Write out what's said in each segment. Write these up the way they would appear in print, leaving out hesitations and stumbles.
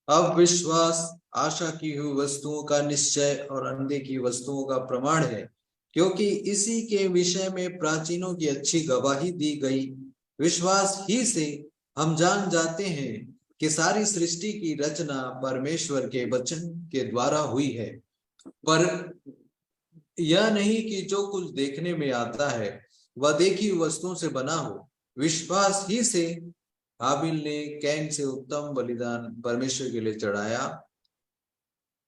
अब विश्वास आशा की हुई वस्तुओं का निश्चय और अनदेखी वस्तुओं का प्रमाण है, क्योंकि इसी के विषय में प्राचीनों की अच्छी गवाही दी गई। विश्वास ही से हम जान जाते हैं कि सारी सृष्टि की रचना परमेश्वर के वचन के द्वारा हुई है, पर यह नहीं कि जो कुछ देखने में आता है वह देखी वस्तुओं से बना हो। विश्वास ही से हाबिल ने कैन से उत्तम बलिदान परमेश्वर के लिए चढ़ाया,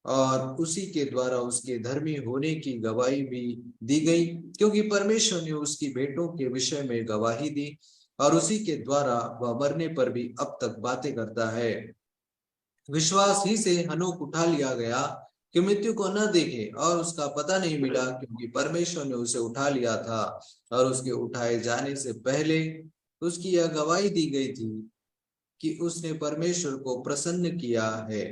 और उसी के द्वारा उसके धर्मी होने की गवाही भी दी गई, क्योंकि परमेश्वर ने उसकी भेंटों के विषय में गवाही दी, और उसी के द्वारा वह मरने पर भी अब तक बातें करता है। विश्वास ही से हनोक उठा लिया गया कि मृत्यु को न देखे, और उसका पता नहीं मिला, क्योंकि परमेश्वर ने उसे उठा लिया था। और उसके उठाए जाने से पहले उसकी यह गवाही दी गई थी कि उसने परमेश्वर को प्रसन्न किया है,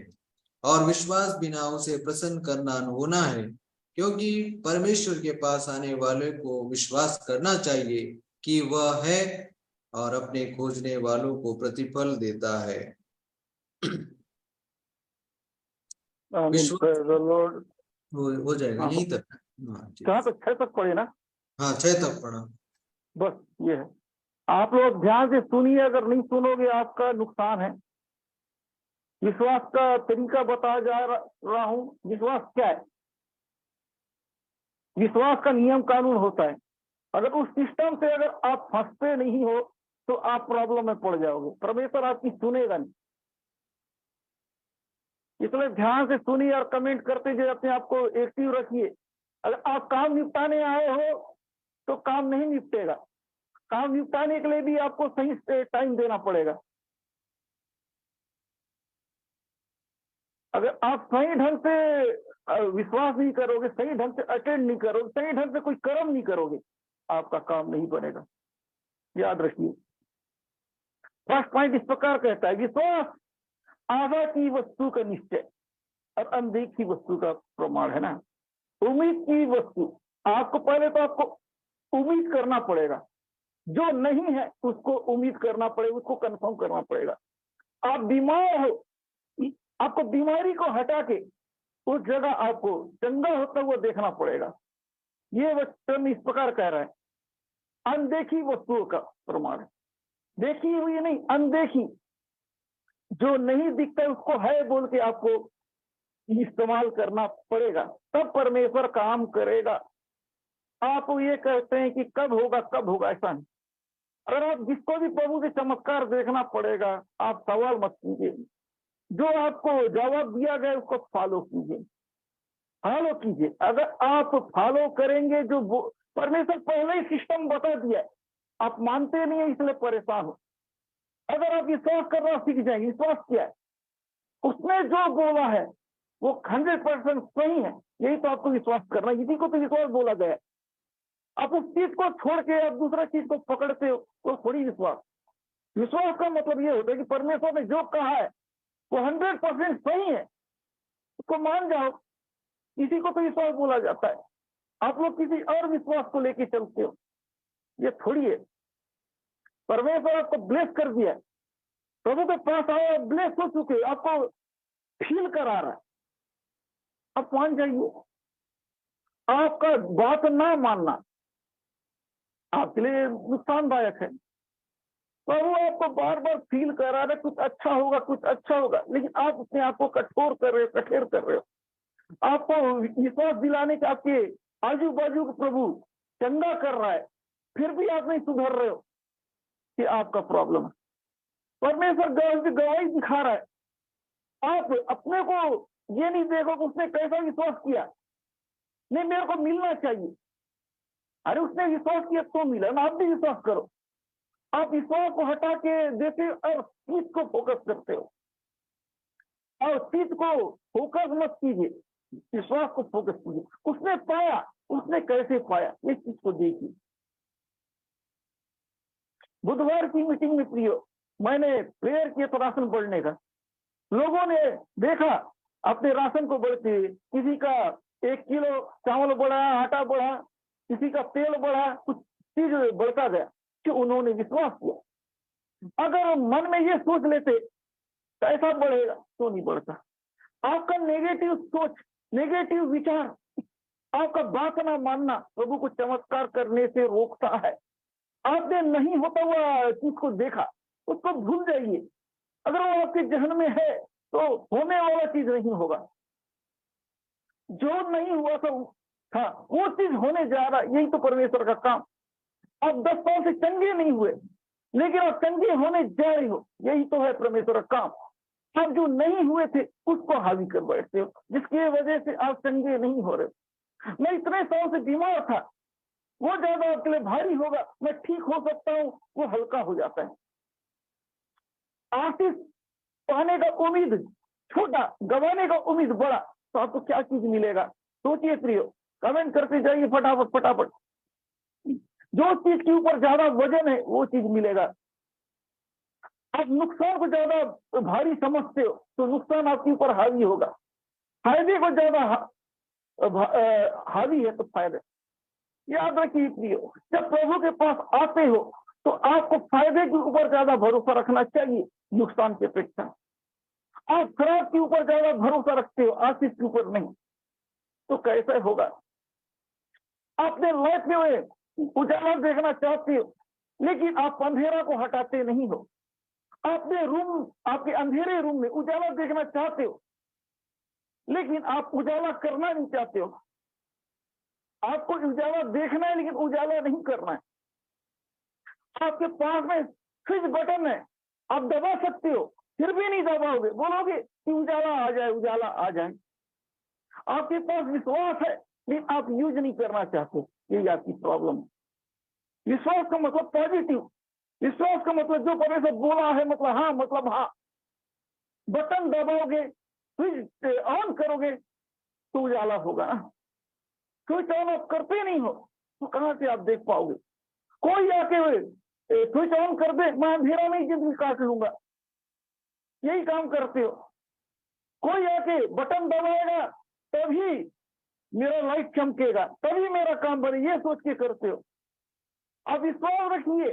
और विश्वास बिना उसे प्रसन्न करना अनहोना है, क्योंकि परमेश्वर के पास आने वाले को विश्वास करना चाहिए कि वह है, और अपने खोजने वालों को प्रतिफल देता है। विश्वास लॉर्ड। हो जाएगा हाँ, यहीं तक। हाँ जी। कहाँ तक 6 तक पढ़े ना? हाँ 6 तक पढ़ा। बस ये है। आप लोग ध्यान से सुनिए, अगर नहीं सुनोगे आपका नुकसान है। विश्वास का तरीका बताया जा रहा हूं। विश्वास क्या है? विश्वास का नियम कानून होता है। अगर उस सिस्टम से अगर आप फंसते नहीं हो तो आप प्रॉब्लम में पड़ जाओगे। परमेश्वर आपकी सुनेगा नहीं। इसलिए ध्यान से सुनिए और कमेंट करते जाइए, अपने आप को एक्टिव रखिए। अगर आप काम निपटाने आए हो तो काम नहीं निपटेगा। काम निपटाने के लिए भी आपको सही टाइम देना पड़ेगा। अगर आप सही ढंग से विश्वास नहीं करोगे, सही ढंग से अटेंड नहीं करोगे, सही ढंग से कोई कर्म नहीं करोगे, आपका काम नहीं बनेगा। याद रखिए। फर्स्ट पॉइंट इस प्रकार कहता है, विश्वास आशा की वस्तु का निश्चय और अनदेखी वस्तु का प्रमाण है ना। उम्मीद की वस्तु, आपको पहले तो आपको उम्मीद करना पड़ेगा। जो नहीं है उसको उम्मीद करना पड़ेगा, उसको कंफर्म करना पड़ेगा। आप बीमार हो, आपको बीमारी को हटा के उस जगह आपको चंगा होता हुआ देखना पड़ेगा। ये वचन इस प्रकार कह रहा है, अनदेखी वस्तुओं का प्रमाण है। देखी हुई नहीं, अनदेखी। जो नहीं दिखता उसको है बोल के आपको इस्तेमाल करना पड़ेगा, तब परमेश्वर काम करेगा। आप ये कहते हैं कि कब होगा कब होगा, ऐसा नहीं। अगर आप जिसको भी प्रभु से चमत्कार देखना पड़ेगा, आप सवाल मत कीजिए। जो आपको जवाब दिया गया उसको फॉलो कीजिए, फॉलो कीजिए। अगर आप फॉलो करेंगे जो परमेश्वर पहले ही सिस्टम बता दिया है, आप मानते नहीं है इसलिए परेशान हो। अगर आप विश्वास करना सीख जाएंगे, विश्वास किया है, उसने जो बोला है वो 100% सही है, यही तो आपको विश्वास करना, इसी को तो विश्वास बोला गया है। आप उस चीज को छोड़ के आप दूसरा चीज को पकड़ते हो तो थोड़ी विश्वास। विश्वास का मतलब ये होता है कि परमेश्वर ने जो कहा है वो 100% सही है, उसको मान जाओ। इसी को तो विश्वास बोला जाता है। आप लोग किसी और विश्वास को लेके चलते हो, ये थोड़ी है। परमेश्वर आपको ब्लेस कर दिया, प्रभु के पास आए, ब्लेस हो चुके, आपको फील करा रहा है, आप मान जाइए। आपका बात ना मानना आपके लिए नुकसानदायक है। प्रभु आपको बार बार फील करा रहे कुछ अच्छा होगा, कुछ अच्छा होगा, लेकिन आप अपने आप को कठोर कर रहे हो, कठोर कर रहे हो। आपको विश्वास दिलाने के आपके आजू बाजू के प्रभु चंगा कर रहा है, फिर भी आप नहीं सुधर रहे हो, कि आपका प्रॉब्लम है। परमेश्वर गवाही दिखा रहा है। आप अपने को ये नहीं देखो कि उसने कैसा विश्वास किया, नहीं मेरे को मिलना चाहिए। अरे उसने विश्वास किया तो मिला ना, आप भी विश्वास करो। आप विश्वास को हटा के देते और चीज को फोकस करते हो, और चीज को फोकस मत कीजिए, विश्वास को फोकस कीजिए। उसने पाया, उसने कैसे पाया, इस चीज को देखिए। बुधवार की मीटिंग में प्रियो, मैंने प्रेयर किया तो राशन बढ़ने का, लोगों ने देखा अपने राशन को बढ़ते, किसी का 1 किलो चावल बढ़ा, आटा बढ़ा, किसी का तेल बढ़ा, कुछ चीज बढ़ता गया कि उन्होंने विश्वास किया। अगर मन में ये सोच लेते पैसा बढ़ेगा तो नहीं बढ़ता। आपका नेगेटिव सोच, नेगेटिव विचार, आपका बात ना मानना प्रभु को चमत्कार करने से रोकता है। आपने नहीं होता हुआ चीज को देखा, उसको भूल जाइए। अगर वो आपके जहन में है तो होने वाला चीज नहीं होगा। जो नहीं हुआ था वो चीज होने जा रहा, यही तो परमेश्वर का काम। आप 10 साल से चंगे नहीं हुए, लेकिन आप चंगे होने जा रहे हो, यही तो है परमेश्वर का काम। आप जो नहीं हुए थे उसको हावी कर बैठते हो, जिसकी वजह से आप चंगे नहीं हो रहे। मैं इतने साल से बीमार था, वो ज्यादा आपके लिए भारी होगा, मैं ठीक हो सकता हूं, वो हल्का हो जाता है। आशीष पाने का उम्मीद छोटा, गवाने का उम्मीद बड़ा, तो आपको क्या चीज मिलेगा? सोचिए प्रियो, कमेंट करते जाइए फटाफट फटाफट। जो चीज के ऊपर ज्यादा वजन है वो चीज मिलेगा। आप नुकसान को ज्यादा भारी समझते हो तो नुकसान आपके ऊपर हावी होगा। फायदे को ज्यादा हावी है तो फायदे। याद रखिए प्रियो, जब प्रभु के पास आते हो तो आपको फायदे के ऊपर ज्यादा भरोसा रखना चाहिए नुकसान की अपेक्षा। आप खराब के ऊपर ज्यादा भरोसा रखते हो, आशीष के ऊपर नहीं, तो कैसे होगा? आपने लाइफ में उजाला देखना चाहते हो, लेकिन आप अंधेरा को हटाते नहीं हो। आपने रूम, आपके अंधेरे रूम में उजाला देखना चाहते हो, लेकिन आप उजाला करना नहीं चाहते हो। आपको उजाला देखना है लेकिन उजाला नहीं करना है। आपके पास में स्विच बटन है, आप दबा सकते हो, फिर भी नहीं दबाओगे, बोलोगे कि उजाला आ जाए, उजाला आ जाए। आपके पास विश्वास है लेकिन आप यूज नहीं करना चाहते, यही आपकी प्रॉब्लम है। विश्वास का मतलब पॉजिटिव, विश्वास का मतलब जो परमेश्वर बोला है मतलब हाँ, मतलब हाँ। बटन दबाओगे, स्विच ऑन करोगे तो उजाला होगा ना। स्विच ऑन आप करते नहीं हो तो कहां से आप देख पाओगे? कोई आके स्विच ऑन कर दे, मैं अंधेरा में जिंदगी काट लूंगा, यही काम करते हो। कोई आके बटन दबाएगा तभी मेरा लाइट चमकेगा, तभी मेरा काम बने, ये सोच के करते हो। आप विश्वास रखिए,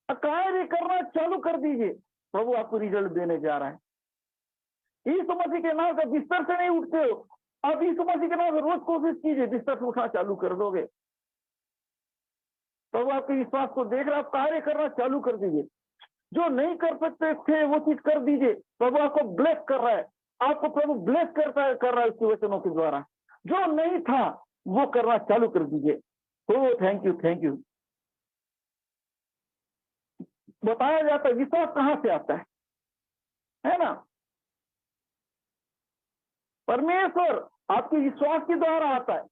कार्य करना चालू कर दीजिए, प्रभु आपको रिजल्ट देने जा रहा है। यीशु मसीह के नाम से बिस्तर से नहीं उठते हो, आप यीशु मसीह के नाम से रोज कोशिश कीजिए, बिस्तर से उठना चालू कर दोगे। प्रभु आपके विश्वास को देख रहे, आप कार्य करना चालू कर दीजिए। जो नहीं कर सकते थे वो चीज कर दीजिए, प्रभु आपको ब्लेस कर रहा है। आपको प्रभु ब्लेस कर रहा है उसके वचनों के द्वारा। जो नहीं था वो करना चालू कर दीजिए। तो थैंक यू, थैंक यू। बताया जाता है विश्वास कहां से आता है ना? परमेश्वर आपके विश्वास के द्वारा आता है,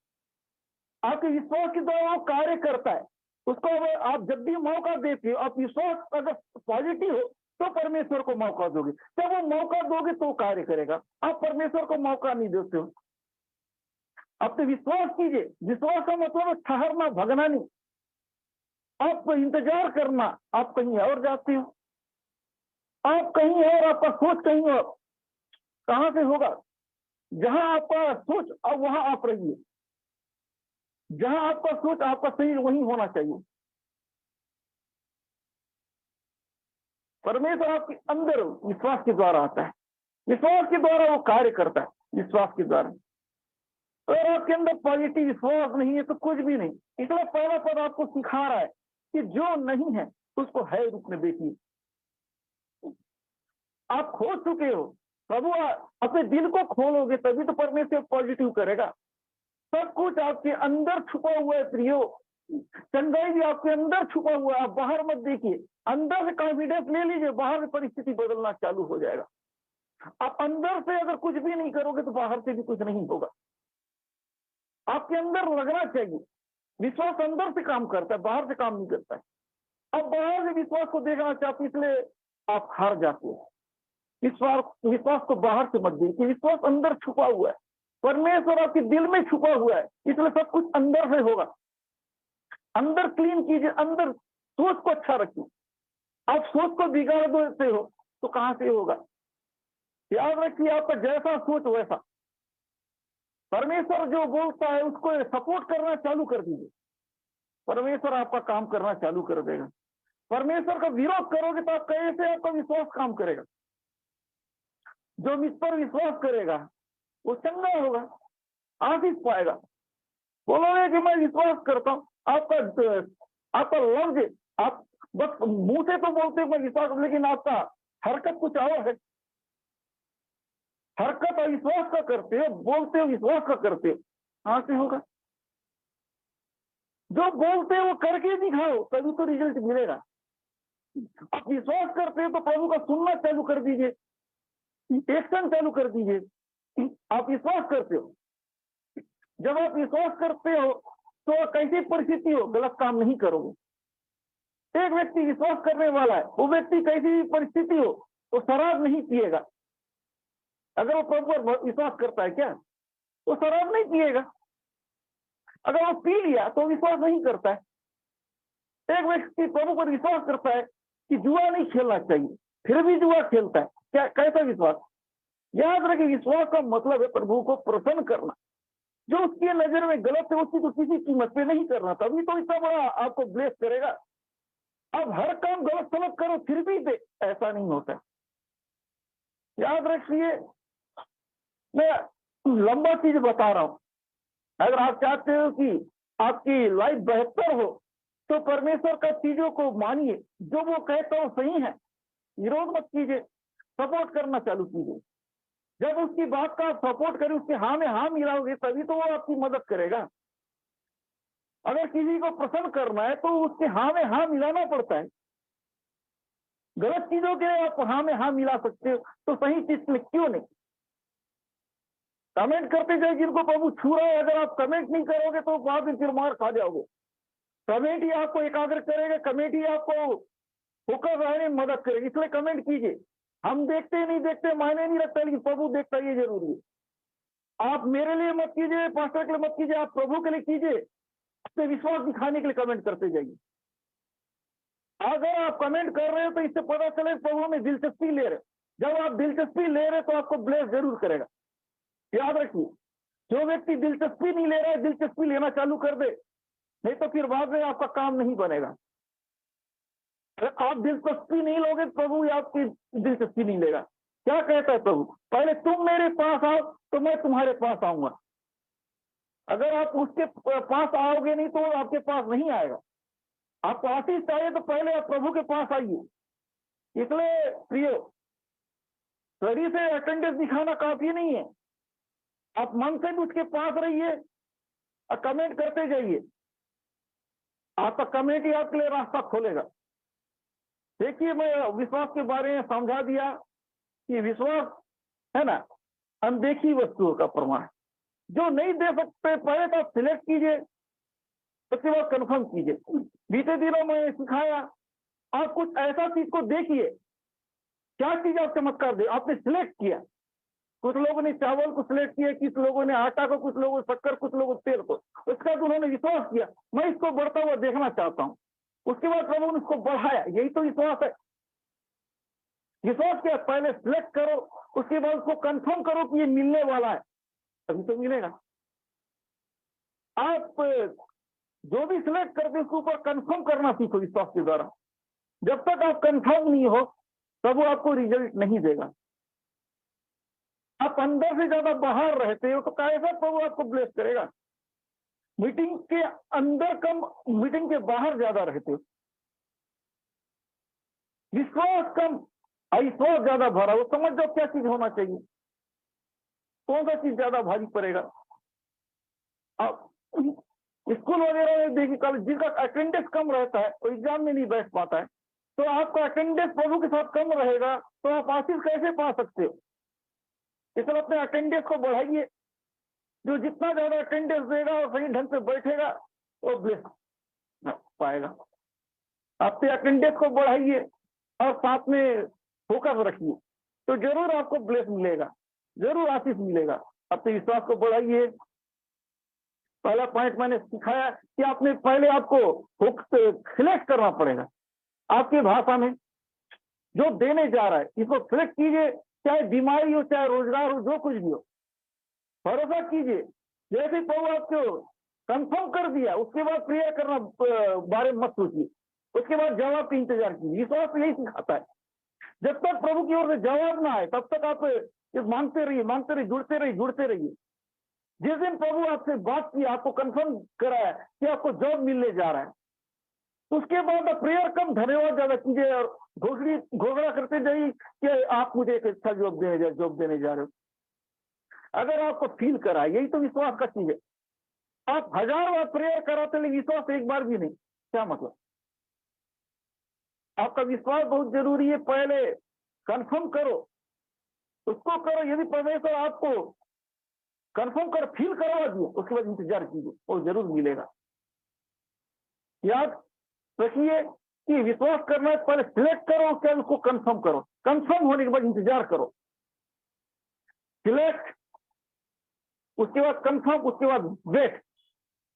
आपके विश्वास के द्वारा वो कार्य करता है। उसको आप जब भी मौका देते हो, आप विश्वास अगर पॉजिटिव हो तो परमेश्वर को मौका दोगे, जब वो मौका दोगे तो कार्य करेगा। आप परमेश्वर को मौका नहीं देते हो। आप तो विश्वास कीजिए, विश्वास का मतलब ठहरना, भगना नहीं। आप इंतजार करना, आप कहीं और जाते हो, आप कहीं और, आपका सोच कहीं और। कहां से होगा? जहां आपका सोच अब वहां आप रहिए, जहां आपका सोच आपका शरीर वहीं होना चाहिए। परमेश्वर आपके अंदर विश्वास के द्वारा आता है, विश्वास के द्वारा वो कार्य करता है, विश्वास के द्वारा। अगर आपके अंदर पॉजिटिव विश्वास नहीं है तो कुछ भी नहीं। इसलिए पहला पद आपको सिखा रहा है कि जो नहीं है उसको है रूप में देखिए। आप खो चुके हो, प्रभु अपने दिल को खोलोगे तभी तो परमेश्वर पॉजिटिव करेगा। सब कुछ आपके अंदर छुपा हुआ है प्रियो, चंगाई भी आपके अंदर छुपा हुआ है। आप बाहर मत देखिए, अंदर से कॉन्फिडेंस ले लीजिए, बाहर में परिस्थिति बदलना चालू हो जाएगा। आप अंदर से अगर कुछ भी नहीं करोगे तो बाहर से भी कुछ नहीं होगा। आपके अंदर लगना चाहिए। विश्वास अंदर से काम करता है, बाहर से काम नहीं करता है। अब बाहर से विश्वास को देखना चाहते इसलिए आप हार जाते हो। विश्वास को बाहर से मत देखिए, विश्वास अंदर छुपा हुआ है। परमेश्वर आपके दिल में छुपा हुआ है, इसलिए सब कुछ अंदर से होगा। अंदर क्लीन कीजिए, अंदर सोच को अच्छा रखिए। आप सोच को बिगाड़ देते हो तो कहां से होगा? याद रखिए, आपका जैसा सोच वैसा। परमेश्वर जो बोलता है उसको सपोर्ट करना चालू कर दीजिए, परमेश्वर आपका काम करना चालू कर देगा। परमेश्वर का विरोध करोगे तो आप कैसे आपका विश्वास काम करेगा? जो मुझ पर विश्वास करेगा वो चंगा होगा, आशीष पाएगा। बोलोगे कि मैं विश्वास करता हूँ, आपका लफ्ज, आप बस मुंह से तो बोलते हो मैं विश्वास, लेकिन आपका हरकत कुछ और है। हरकत अविश्वास का करते हो, बोलते हो विश्वास का करते हो, कहां से होगा? जो बोलते हो वो करके दिखाओ, तभी तो रिजल्ट मिलेगा। आप विश्वास करते हो तो प्रभु का सुनना चालू कर दीजिए, एक्शन चालू कर दीजिए। आप विश्वास करते हो, जब आप विश्वास करते हो तो कैसी परिस्थिति हो गलत काम नहीं करोगे। एक व्यक्ति विश्वास करने वाला है, वो व्यक्ति कैसी भी परिस्थिति हो वो शराब नहीं पिएगा। अगर वो प्रभु पर विश्वास करता है क्या, वो शराब नहीं पिएगा। अगर वो पी लिया तो विश्वास नहीं करता है। एक व्यक्ति प्रभु पर विश्वास करता है कि जुआ नहीं खेलना चाहिए, फिर भी जुआ खेलता है, क्या कैसा विश्वास? याद रखिए, विश्वास का मतलब है प्रभु को प्रसन्न करना। जो उसकी नजर में गलत है उसकी तो किसी कीमत पे नहीं करना, तभी तो इतना बड़ा आपको ब्लेस करेगा। अब हर काम गलत समझ करो फिर भी दे, ऐसा नहीं होता। याद रखिए, मैं लंबा चीज बता रहा हूं। अगर आप चाहते हो कि आपकी लाइफ बेहतर हो तो परमेश्वर का चीजों को मानिए, जो वो कहता हो सही है, विरोध मत कीजिए, सपोर्ट करना चालू कीजिए। जब उसकी बात का आप सपोर्ट करें, उसके हाँ में हाँ मिलाओगे, तभी तो वो आपकी मदद करेगा। अगर किसी को प्रसन्न करना है तो उसके हाँ में हाँ मिलाना पड़ता है। गलत चीजों के लिए आप हाँ में हाँ मिला सकते हो, तो सही चीज में क्यों नहीं? कमेंट करते जाए जिनको प्रभु छू रहा है। अगर आप कमेंट नहीं करोगे तो वहां भी फिर मार खा जाओगे। कमेंट ही आपको एकाग्र करेगा, कमेंट ही आपको फोकस रहने में मदद करेगी। इसलिए कमेंट कीजिए। हम देखते नहीं देखते मायने नहीं रखता, लेकिन प्रभु देखता है, ये जरूरी है। आप मेरे लिए मत कीजिए, पास्टर के लिए मत कीजिए, आप प्रभु के लिए कीजिए। अपने विश्वास दिखाने के लिए कमेंट करते जाइए। अगर आप कमेंट कर रहे हो तो इससे पता चले प्रभु में दिलचस्पी ले रहे। जब आप दिलचस्पी ले रहे तो आपको ब्लेस जरूर करेगा। याद रखिए, जो व्यक्ति दिलचस्पी नहीं ले रहा है, दिलचस्पी लेना चालू कर दे, नहीं तो फिर बाद में आपका काम नहीं बनेगा। अगर आप दिलचस्पी नहीं लोगे, प्रभु आपकी दिलचस्पी नहीं लेगा। क्या कहता है प्रभु? पहले तुम मेरे पास आओ तो मैं तुम्हारे पास आऊंगा। अगर आप उसके पास आओगे नहीं तो वो आपके पास नहीं आएगा। आपको आशीष चाहिए तो पहले आप प्रभु के पास आइए। इसलिए प्रियो, स्टडी से अटेंडेंस दिखाना काफी नहीं है। आप मन से भी उसके पास रहिए और कमेंट करते जाइए। आपका कमेंट ही आपके लिए रास्ता खोलेगा। देखिए, मैं विश्वास के बारे में समझा दिया कि विश्वास है ना, अनदेखी वस्तुओं का प्रमाण। जो नहीं दे सकते पहले तो आप सिलेक्ट कीजिए, उसके बाद कंफर्म कीजिए। बीते दिनों में सिखाया, आप कुछ ऐसा चीज को देखिए, क्या चीज आप चमत्कार दे। आपने सिलेक्ट किया, कुछ लोगों ने चावल को सिलेक्ट किया, कुछ लोगों ने आटा को, कुछ लोगों ने शक्कर, कुछ लोगों तेल को। उसका तो उन्होंने विश्वास किया, मैं इसको बढ़ता हुआ देखना चाहता हूँ। उसके बाद प्रभु ने उसको बढ़ाया। यही तो विश्वास है। विश्वास क्या? पहले सिलेक्ट करो, उसके बाद उसको कंफर्म करो कि ये मिलने वाला है, तभी तो मिलेगा। आप जो भी सिलेक्ट करते उसके ऊपर कंफर्म करना सीखो विश्वास के द्वारा। जब तक आप कंफर्म नहीं हो तब वो आपको रिजल्ट नहीं देगा। आप अंदर से ज्यादा बाहर रहते हो तो कैसा प्रभु आपको ब्लेस करेगा? मीटिंग के अंदर कम, मीटिंग के बाहर ज्यादा रहते हो। विश्वास कम, अविश्वास ज्यादा भरा हो। समझ जाओ क्या चीज होना चाहिए, कौन सा चीज ज्यादा भारी पड़ेगा। आप स्कूल वगैरह में देखिए, कल जिसका अटेंडेंस कम रहता है वो एग्जाम में नहीं बैठ पाता है, तो आपका अटेंडेंस प्रभु के साथ कम रहेगा तो आप आशीष कैसे पा सकते हो? इसलिए अपने अटेंडेंस को बढ़ाइए। जो जितना ज्यादा अटेंडेंस देगा और सही ढंग से बैठेगा वो ब्लेस पाएगा। अपने अटेंडेंस को बढ़ाइए और साथ में फोकस रखिए, तो जरूर आपको ब्लेस मिलेगा, जरूर आशीष मिलेगा। अपने विश्वास को बढ़ाइए। पहला पॉइंट मैंने सिखाया कि आपने पहले आपको सिलेक्ट करना पड़ेगा। आपकी भाषा में जो देने जा रहा है इसको सिलेक्ट कीजिए, चाहे बीमारी हो, चाहे रोजगार हो, जो कुछ भी हो, भरोसा कीजिए। जैसे प्रभु आपको कंफर्म कर दिया, उसके बाद प्रेयर करना बारे में मत सोचिए, उसके बाद जवाब का इंतजार कीजिए। विश्वास यही सिखाता है। जब तक प्रभु की ओर से जवाब ना आए तब तक आप ये मांगते रहिए, जुड़ते रहिए। जिस दिन प्रभु आपसे बात की, आपको कंफर्म कराया कि आपको जॉब मिलने जा रहा है, उसके बाद आप प्रेयर कम धन्यवाद ज्यादा कीजिए और घोषणा करते जाइए कि आप मुझे एक अच्छा जॉब देने जा रहे हो। अगर आपको फील करा, यही तो विश्वास का चीज है। आप 1000 बार प्रेयर कराते लेकिन विश्वास एक बार भी नहीं, क्या मतलब? आपका विश्वास बहुत जरूरी है। पहले कंफर्म करो, उसको करो। यदि परमेश्वर आपको कंफर्म कर फील करवा दिए, उसके बाद इंतजार कीजिए, वो जरूर मिलेगा। याद रखिए कि विश्वास करना है, पहले सिलेक्ट करो, उसके बाद उसको कंफर्म करो। कंफर्म होने के बाद इंतजार करो। सिलेक्ट, उसके बाद कंफर्म, उसके बाद वेट।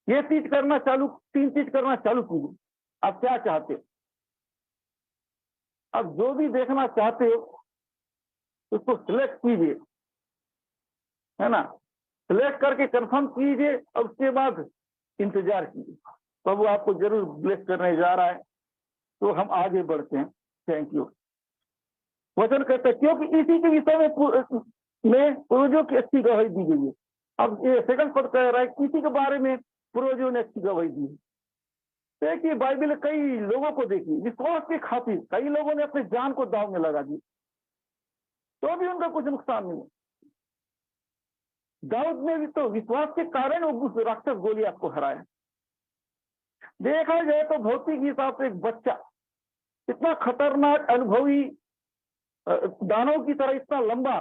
ये चीज करना चालू, 3 चीज करना चालू कीजिए। आप क्या चाहते हो? अब जो भी देखना चाहते हो उसको सिलेक्ट कीजिए, है ना? सिलेक्ट करके कंफर्म कीजिए और उसके बाद इंतजार कीजिए। प्रभु आपको जरूर ब्लेस करने जा रहा है। तो हम आगे बढ़ते हैं। Thank you. वचन कहते हैं क्योंकि इसी के विषय में पूर्वजों की अच्छी गवाही दी गई है। अब ये सेकंड पद कह रहा है किसी के बारे में पूर्वजों ने अच्छी गवाही दी है। देखिए बाइबल में कई लोगों को देखिए, विश्वास की खातिर कई लोगों ने अपनी जान को दांव में लगा दी, तो भी उनका कुछ नुकसान नहीं। दाऊद ने भी तो विश्वास के कारण उस राक्षस गोलियत को हराया। देखा जाए तो भौतिक हिसाब से एक बच्चा इतना खतरनाक अनुभवी दानव की तरह इतना लंबा,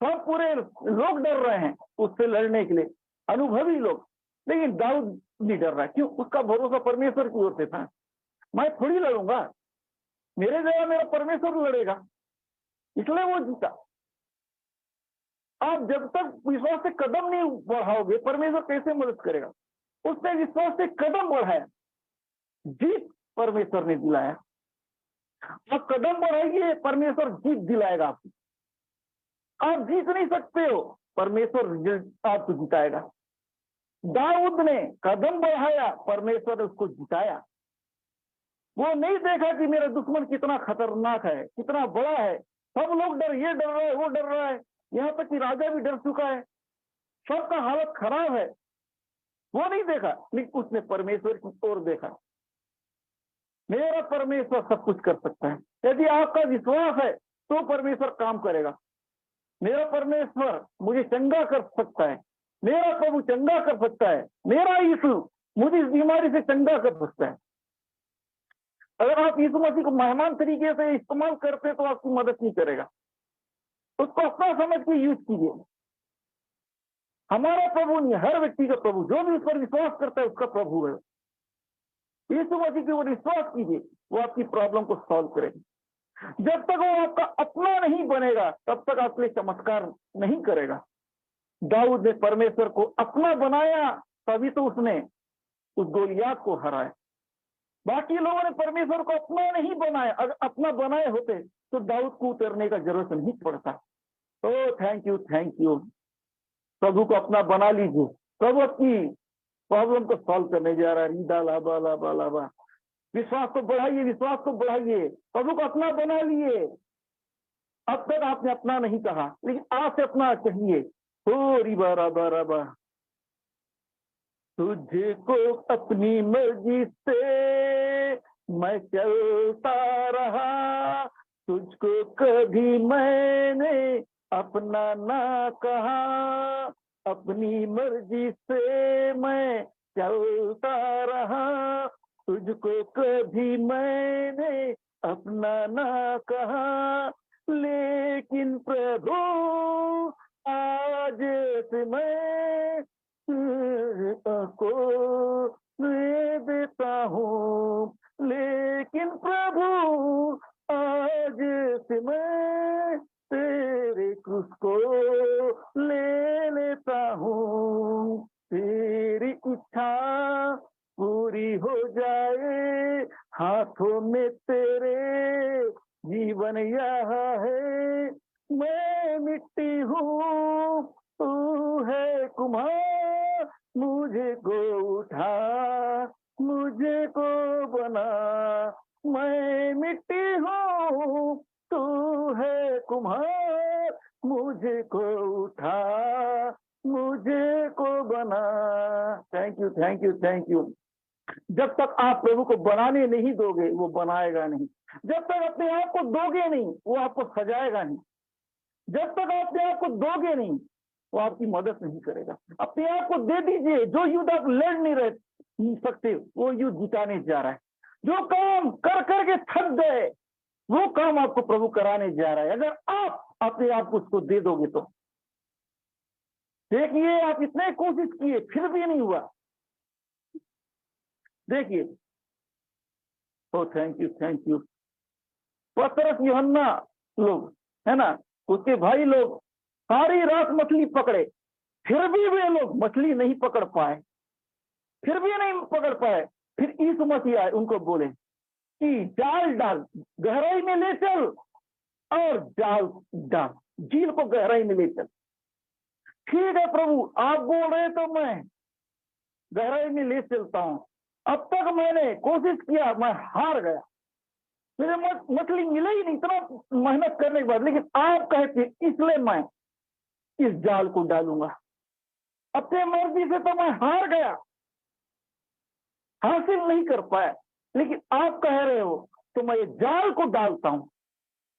सब पूरे लोग डर रहे हैं उससे लड़ने के लिए, अनुभवी लोग, लेकिन दाऊद नहीं डर रहा। क्यों? उसका भरोसा परमेश्वर की ओर से था। मैं थोड़ी लड़ूंगा, मेरे जगह मेरा परमेश्वर लड़ेगा, इसलिए वो जीता। आप जब तक विश्वास से कदम नहीं बढ़ाओगे, परमेश्वर कैसे मदद करेगा? उसने विश्वास से कदम बढ़ाया, जीत परमेश्वर ने दिलाया। आप कदम बढ़ाइए, परमेश्वर जीत दिलाएगा आपको। आप जीत नहीं सकते हो, परमेश्वर आपको जिताएगा। दाऊद ने कदम बढ़ाया, परमेश्वर ने उसको जिताया। वो नहीं देखा कि मेरा दुश्मन कितना खतरनाक है, कितना बड़ा है, सब लोग डर, ये डर रहा है, वो डर रहा है, यहाँ तक कि राजा भी डर चुका है, सबका हालत खराब है। वो नहीं देखा, लेकिन उसने परमेश्वर की ओर देखा। मेरा परमेश्वर सब कुछ कर सकता है। यदि आपका विश्वास है तो परमेश्वर काम करेगा। मेरा परमेश्वर मुझे चंगा कर सकता है, मेरा प्रभु चंगा कर सकता है, मेरा यीशु मुझे इस बीमारी से चंगा कर सकता है। अगर आप यीशु मसीह को मेहमान तरीके से इस्तेमाल करते तो आपकी मदद नहीं करेगा। उसको अपना समझ के यूज कीजिए। हमारा प्रभु नहीं, हर व्यक्ति का प्रभु, जो भी उस पर विश्वास करता है उसका प्रभु है। यीशु मसीह के ऊपर विश्वास कीजिए, वो आपकी प्रॉब्लम को सॉल्व करेगा। जब तक वो आपका अपना नहीं बनेगा तब तक आपके लिए चमत्कार नहीं करेगा। दाऊद ने परमेश्वर को अपना बनाया, तभी तो उसने उस गोलियत को हराया। बाकी लोगों ने परमेश्वर को अपना नहीं बनाया। अगर अपना बनाए होते तो दाऊद को उतरने का जरूरत नहीं पड़ता। तो थैंक यू। प्रभु को अपना बना लीजिए। प्रभु अपनी प्रॉब्लम को सॉल्व करने जा रहा है। रीदा लाबा लाबा लाबा। विश्वास को बढ़ाइए। प्रभु को अपना बना लिए। अब तक आपने अपना नहीं कहा, लेकिन आज से अपना चाहिए। हो रिबा राबा राबा। तुझको अपनी मर्जी से मैं चलता रहा, तुझको कभी मैंने अपना ना कहा। अपनी मर्जी से मैं चलता रहा, तुझको कभी मैंने अपना ना कहा। लेकिन प्रभु आज से मैं को दे देता हूँ। लेकिन प्रभु आज से मैं तेरे क्रूस को ले लेता हूँ। तेरी इच्छा पूरी हो जाए, हाथों में तेरे जीवन यहाँ है। मैं मिट्टी हूँ, तू है कुम्हार, मुझे को उठा, मुझे को बना। मैं मिट्टी हूँ, संभाल, मुझे को उठा, मुझे को बना। Thank you, thank you, thank you. जब तक आप प्रभु को बनाने नहीं दोगे, वो बनाएगा नहीं। जब तक अपने आप को दोगे नहीं, वो आपको सजाएगा नहीं। जब तक अपने आप को दोगे नहीं, वो आपकी मदद नहीं करेगा। अपने आप को दे दीजिए। जो युद्ध आप लड़ नहीं सकते, वो युद्ध जिताने जा रहा है। जो काम कर करके थक गए, वो काम आपको प्रभु कराने जा रहा है, अगर आप अपने आप को उसको दे दोगे तो। देखिए, आप इतने कोशिश किए फिर भी नहीं हुआ। देखिए, ओ थैंक यू, थैंक यू। पतरस, यूहन्ना लोग, है ना, उसके भाई लोग सारी रात मछली पकड़े, फिर भी वे लोग मछली नहीं पकड़ पाए, फिर भी नहीं पकड़ पाए। फिर यीशु मसीह आए, उनको बोले कि जाल डाल, गहराई में ले चल, और जाल डाल, झील को गहराई में ले चल। ठीक है प्रभु, आप बोल रहे तो मैं गहराई में ले चलता हूं। अब तक मैंने कोशिश किया, मैं हार गया, मुझे मछली मिले ही नहीं इतना मेहनत करने के बाद। लेकिन आप कहते, इसलिए मैं इस जाल को डालूंगा। अपने मर्जी से तो मैं हार गया, हासिल नहीं कर पाया, लेकिन आप कह रहे हो तो मैं ये जाल को डालता हूं।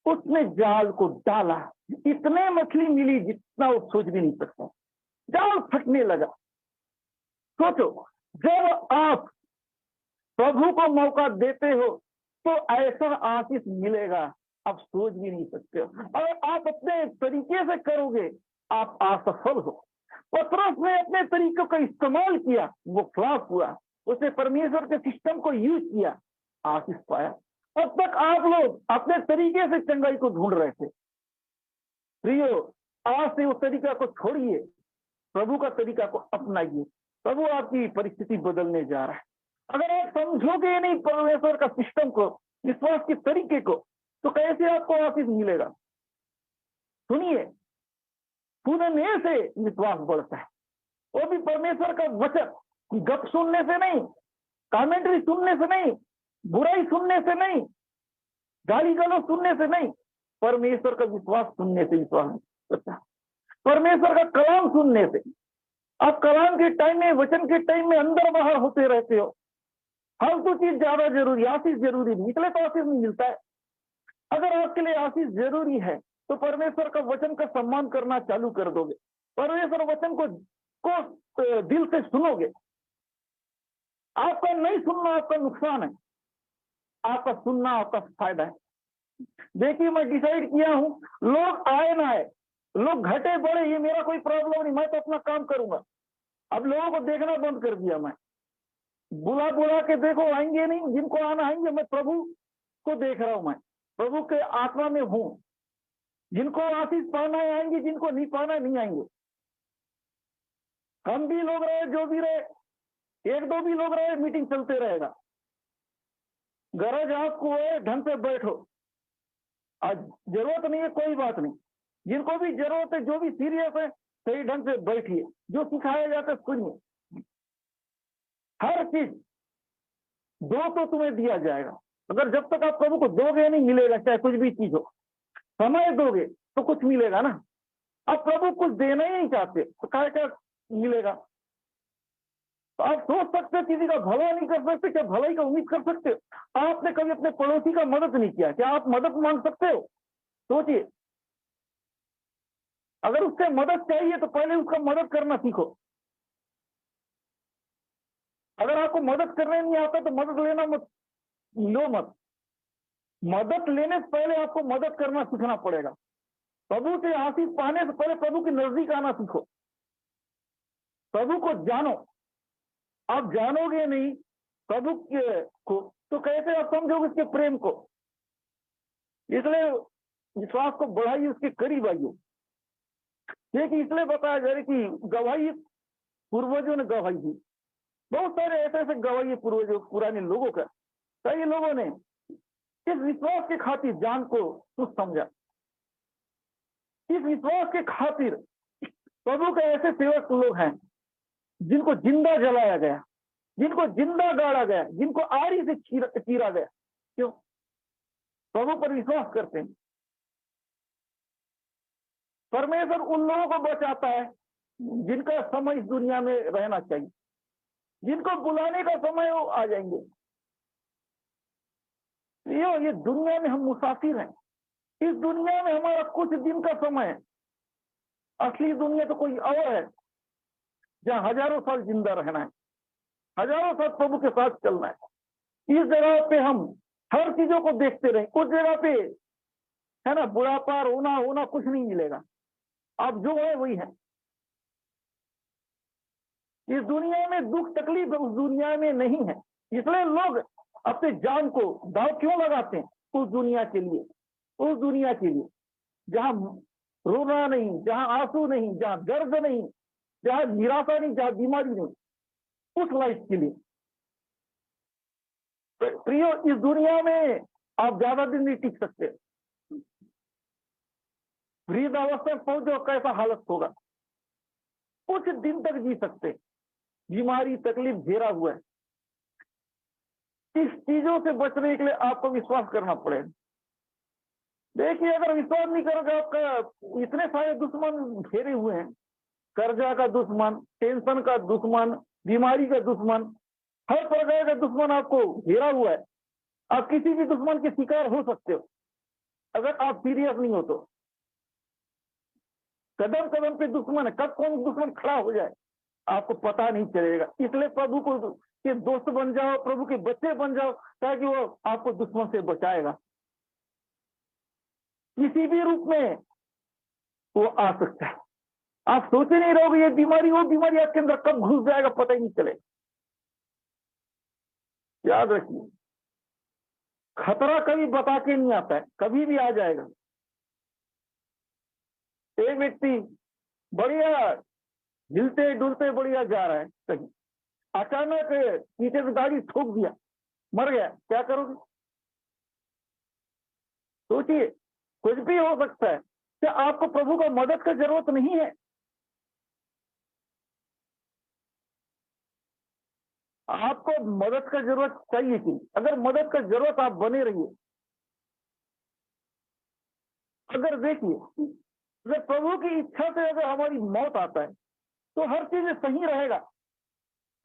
उसने जाल को डाला, इतने मछली मिली जितना वो सोच भी नहीं सकता। जाल फटने लगा। सोचो, जब आप प्रभु को मौका देते हो तो ऐसा आशीष मिलेगा, आप सोच भी नहीं सकते हो। और आप अपने तरीके से करोगे, आप असफल हो। पतरस ने अपने तरीकों का इस्तेमाल किया, वो फ्लॉप हुआ। उसने परमेश्वर के सिस्टम को यूज किया, आशीष पाया। अब तक आप लोग अपने तरीके से चंगाई को ढूंढ रहे थे। प्रियो, आज से उस तरीका को छोड़िए, प्रभु का तरीका को अपनाइए। प्रभु आपकी परिस्थिति बदलने जा रहा है। अगर आप समझोगे नहीं परमेश्वर का सिस्टम को, विश्वास के तरीके को, तो कैसे आपको आशीष मिलेगा? सुनिए, सुनने से विश्वास बढ़ता है, वो भी परमेश्वर का वचन। गप सुनने से नहीं, कमेंट्री सुनने से नहीं, बुराई सुनने से नहीं, गाली गलौज सुनने से नहीं, परमेश्वर का विश्वास सुनने से विश्वास बढ़ता है। परमेश्वर का कलाम सुनने से। आप कलाम के टाइम में, वचन के टाइम में अंदर बाहर होते रहते हो। हर तो चीज ज्यादा जरूरी, आशीष जरूरी नहीं, इसलिए तो आशीष नहीं मिलता है। अगर आपके लिए आशीष जरूरी है तो परमेश्वर का वचन का सम्मान करना चालू कर दोगे, परमेश्वर वचन को दिल से सुनोगे। आपका नहीं सुनना आपका नुकसान है, आपका सुनना आपका फायदा है। देखिए, मैं डिसाइड किया हूं, लोग आए ना आए, लोग घटे बढ़े, ये मेरा कोई प्रॉब्लम नहीं, मैं तो अपना काम करूंगा। अब लोगों को देखना बंद कर दिया मैं। बुला बुला के देखो, आएंगे नहीं, जिनको आना आएंगे। मैं प्रभु को देख रहा हूं, मैं प्रभु के आत्मा में हूं। जिनको आशीष पाना है आएंगे, जिनको नहीं पाना है नहीं आएंगे। हम भी लोग रहे, जो भी रहे, एक दो भी लोग रहे, मीटिंग चलते रहेगा। गरज आपको है, ढंग से बैठो। आज जरूरत नहीं है, कोई बात नहीं। जिनको भी जरूरत है, जो भी सीरियस है, सही ढंग से बैठिए। जो सिखाया जाता है सुनिए। हर चीज दो तो तुम्हें दिया जाएगा, अगर जब तक आप प्रभु को दोगे नहीं मिलेगा, चाहे कुछ भी चीज हो। समय दोगे तो कुछ मिलेगा ना। आप प्रभु कुछ देना ही नहीं चाहते तो क्या मिलेगा? तो आप सोच सकते हो किसी का भला नहीं कर सकते, क्या भलाई का उम्मीद कर सकते हो? आपने कभी अपने पड़ोसी का मदद नहीं किया, क्या आप मदद मांग सकते हो? सोचिए, अगर उससे मदद चाहिए तो पहले उसका मदद करना सीखो। अगर आपको मदद करने नहीं आता तो मदद लेना मत लो मत। मदद लेने से पहले आपको मदद करना सीखना पड़ेगा। प्रभु से आशीष पाने से पहले प्रभु के नजदीक आना सीखो। प्रभु को जानो। आप जानोगे नहीं प्रभु को तो कैसे आप समझोगे उसके प्रेम को? इसलिए विश्वास को बढ़ाइए, उसके करीब आइए। देखिए, इसलिए बताया जा रहा है कि गवाही पूर्वजों ने गवाही दी। बहुत सारे ऐसे ऐसे गवाही पूर्वजों, पुराने लोगों का, कई लोगों ने इस विश्वास के खातिर जान को तुच्छ समझा। इस विश्वास के खातिर प्रभु के ऐसे सेवक लोग हैं जिनको जिंदा जलाया गया, जिनको जिंदा गाड़ा गया, जिनको आरी से चीरा गया। क्यों? प्रभु पर विश्वास करते हैं। परमेश्वर उन लोगों को बचाता है जिनका समय इस दुनिया में रहना चाहिए, जिनको बुलाने का समय वो आ जाएंगे। ये दुनिया में हम मुसाफिर हैं। इस दुनिया में हमारा कुछ दिन का समय है। असली दुनिया तो कोई और है, जहां हजारों साल जिंदा रहना है, हजारों साल प्रभु के साथ चलना है। इस जगह पे हम हर चीजों को देखते रहे, उस जगह पे है ना बुढ़ापा रोना कुछ नहीं मिलेगा। अब जो है वही है। इस दुनिया में दुख तकलीफ उस दुनिया में नहीं है, इसलिए लोग अपने जान को दांव क्यों लगाते हैं? उस दुनिया के लिए, उस दुनिया के लिए जहां रोना नहीं, जहां आंसू नहीं, जहां दर्द नहीं, जहां निराशा नहीं, जहां बीमारी नहीं, उस लाइफ के लिए। प्रियो, इस दुनिया में आप ज्यादा दिन नहीं टिक सकते। वृद्धावस्था में पहुंचो, कैसा हालत होगा? कुछ दिन तक जी सकते, बीमारी तकलीफ घेरा हुआ है। इस चीजों से बचने के लिए आपको विश्वास करना पड़ेगा। देखिए, अगर विश्वास नहीं करोगे, आपका इतने सारे दुश्मन घेरे हुए हैं, कर्जा का दुश्मन, टेंशन का दुश्मन, बीमारी का दुश्मन, हर प्रकार का दुश्मन आपको घेरा हुआ है। आप किसी भी दुश्मन के शिकार हो सकते हो अगर आप सीरियस नहीं हो तो। कदम कदम पे दुश्मन है, कब कौन दुश्मन खड़ा हो जाए आपको पता नहीं चलेगा। इसलिए प्रभु को के दोस्त बन जाओ, प्रभु के बच्चे बन जाओ, ताकि वो आपको दुश्मन से बचाएगा। किसी भी रूप में वो आ सकता है। आप सोचे नहीं रहोगे ये बीमारी वो बीमारी आपके अंदर कब घुस जाएगा पता ही नहीं चलेगा। याद रखिए, खतरा कभी बता के नहीं आता है, कभी भी आ जाएगा। एक व्यक्ति बढ़िया हिलते डुलते बढ़िया जा रहा है, कहीं अचानक पीछे से गाड़ी ठोक दिया, मर गया, क्या करोगे? सोचिए, कुछ भी हो सकता है। क्या आपको प्रभु का मदद का जरूरत नहीं है? आपको मदद का जरूरत चाहिए कि अगर मदद का जरूरत आप बने रहिए। अगर देखिए, अगर प्रभु की इच्छा से अगर हमारी मौत आता है तो हर चीज सही रहेगा,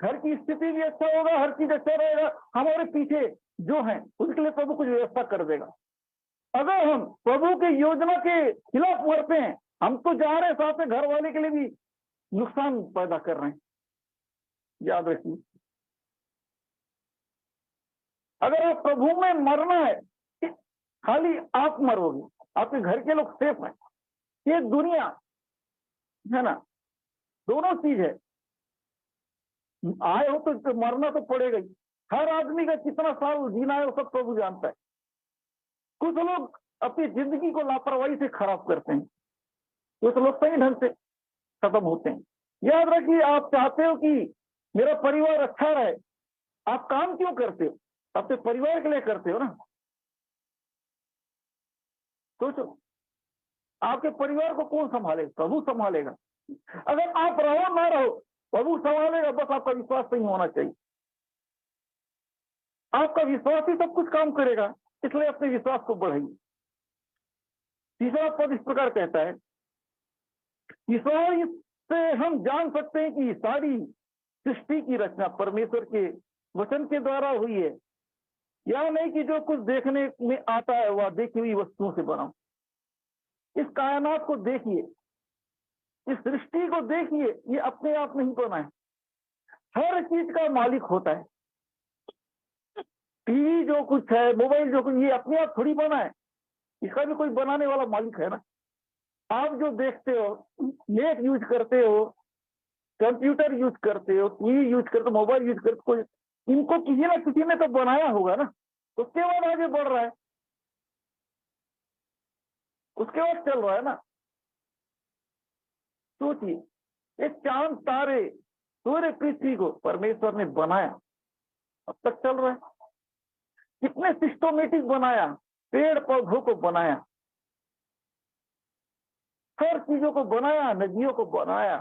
घर की स्थिति भी अच्छा होगा, हर चीज अच्छा रहेगा। हमारे पीछे जो है उनके लिए प्रभु कुछ व्यवस्था कर देगा। अगर हम प्रभु के योजना के खिलाफ मरते हैं, हम तो जा रहे हैं, साथ में घर वाले के लिए भी नुकसान पैदा कर रहे हैं। याद रखिए, अगर आप प्रभु में मरना है, खाली आप मरोगे, आपके घर के लोग सेफ हैं, ये दुनिया है ना, दोनों चीज है। आए हो तो मरना तो पड़ेगा ही। हर आदमी का कितना साल जीना है वो सब प्रभु जानता है। कुछ लोग अपनी जिंदगी को लापरवाही से खराब करते हैं, कुछ लोग सही ढंग से खत्म होते हैं। याद रखिए, आप चाहते हो कि मेरा परिवार अच्छा रहे, आप काम क्यों करते हो? अपने परिवार के लिए करते हो ना। सोचो, आपके परिवार को कौन संभालेगा? प्रभु संभालेगा। अगर आप रहो ना रहो, प्रभु संभालेगा। बस आपका विश्वास नहीं होना चाहिए। आपका विश्वास ही सब कुछ काम करेगा, इसलिए अपने विश्वास को बढ़ाइए। तीसरा पद इस प्रकार कहता है, विश्वास से हम जान सकते हैं कि सारी सृष्टि की रचना परमेश्वर के वचन के द्वारा हुई है। यह नहीं कि जो कुछ देखने में आता है वह देखी हुई वस्तुओं से बना। इस कायनात को देखिए, इस सृष्टि को देखिए, ये अपने आप नहीं बना है, हर चीज का मालिक होता है। टीवी जो कुछ है, मोबाइल जो कुछ, ये अपने आप थोड़ी बना है, इसका भी कोई बनाने वाला मालिक है ना। आप जो देखते हो, नेट यूज करते हो, कंप्यूटर यूज करते हो, टीवी यूज करते हो, मोबाइल यूज करते हो, इनको किसी ना किसी ने तो बनाया होगा ना, उसके बाद आगे बढ़ रहा है, उसके बाद चल रहा है ना। सोचिए, ये चांद तारे सूर्य पृथ्वी को परमेश्वर ने बनाया, अब तक चल रहा है। कितने सिस्टोमेटिक बनाया, पेड़ पौधों को बनाया, हर चीजों को बनाया, नदियों को बनाया।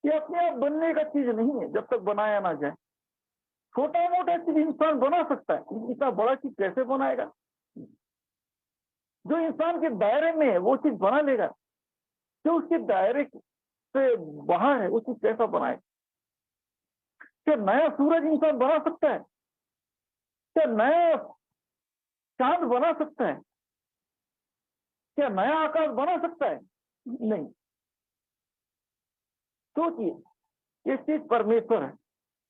ये अपने आप बनने का चीज नहीं है जब तक बनाया ना जाए। छोटा मोटा चीज इंसान बना सकता है, इतना बड़ा चीज कैसे बनाएगा? जो इंसान के दायरे में है वो चीज बना लेगा। जो उसके दायरे से बाहर है उसको कैसा बनाए? क्या नया सूरज इंसान बना सकता है? क्या नया चांद बना सकता है? क्या नया आकाश बना सकता है? नहीं। सोचिए, ये चीज परमेश्वर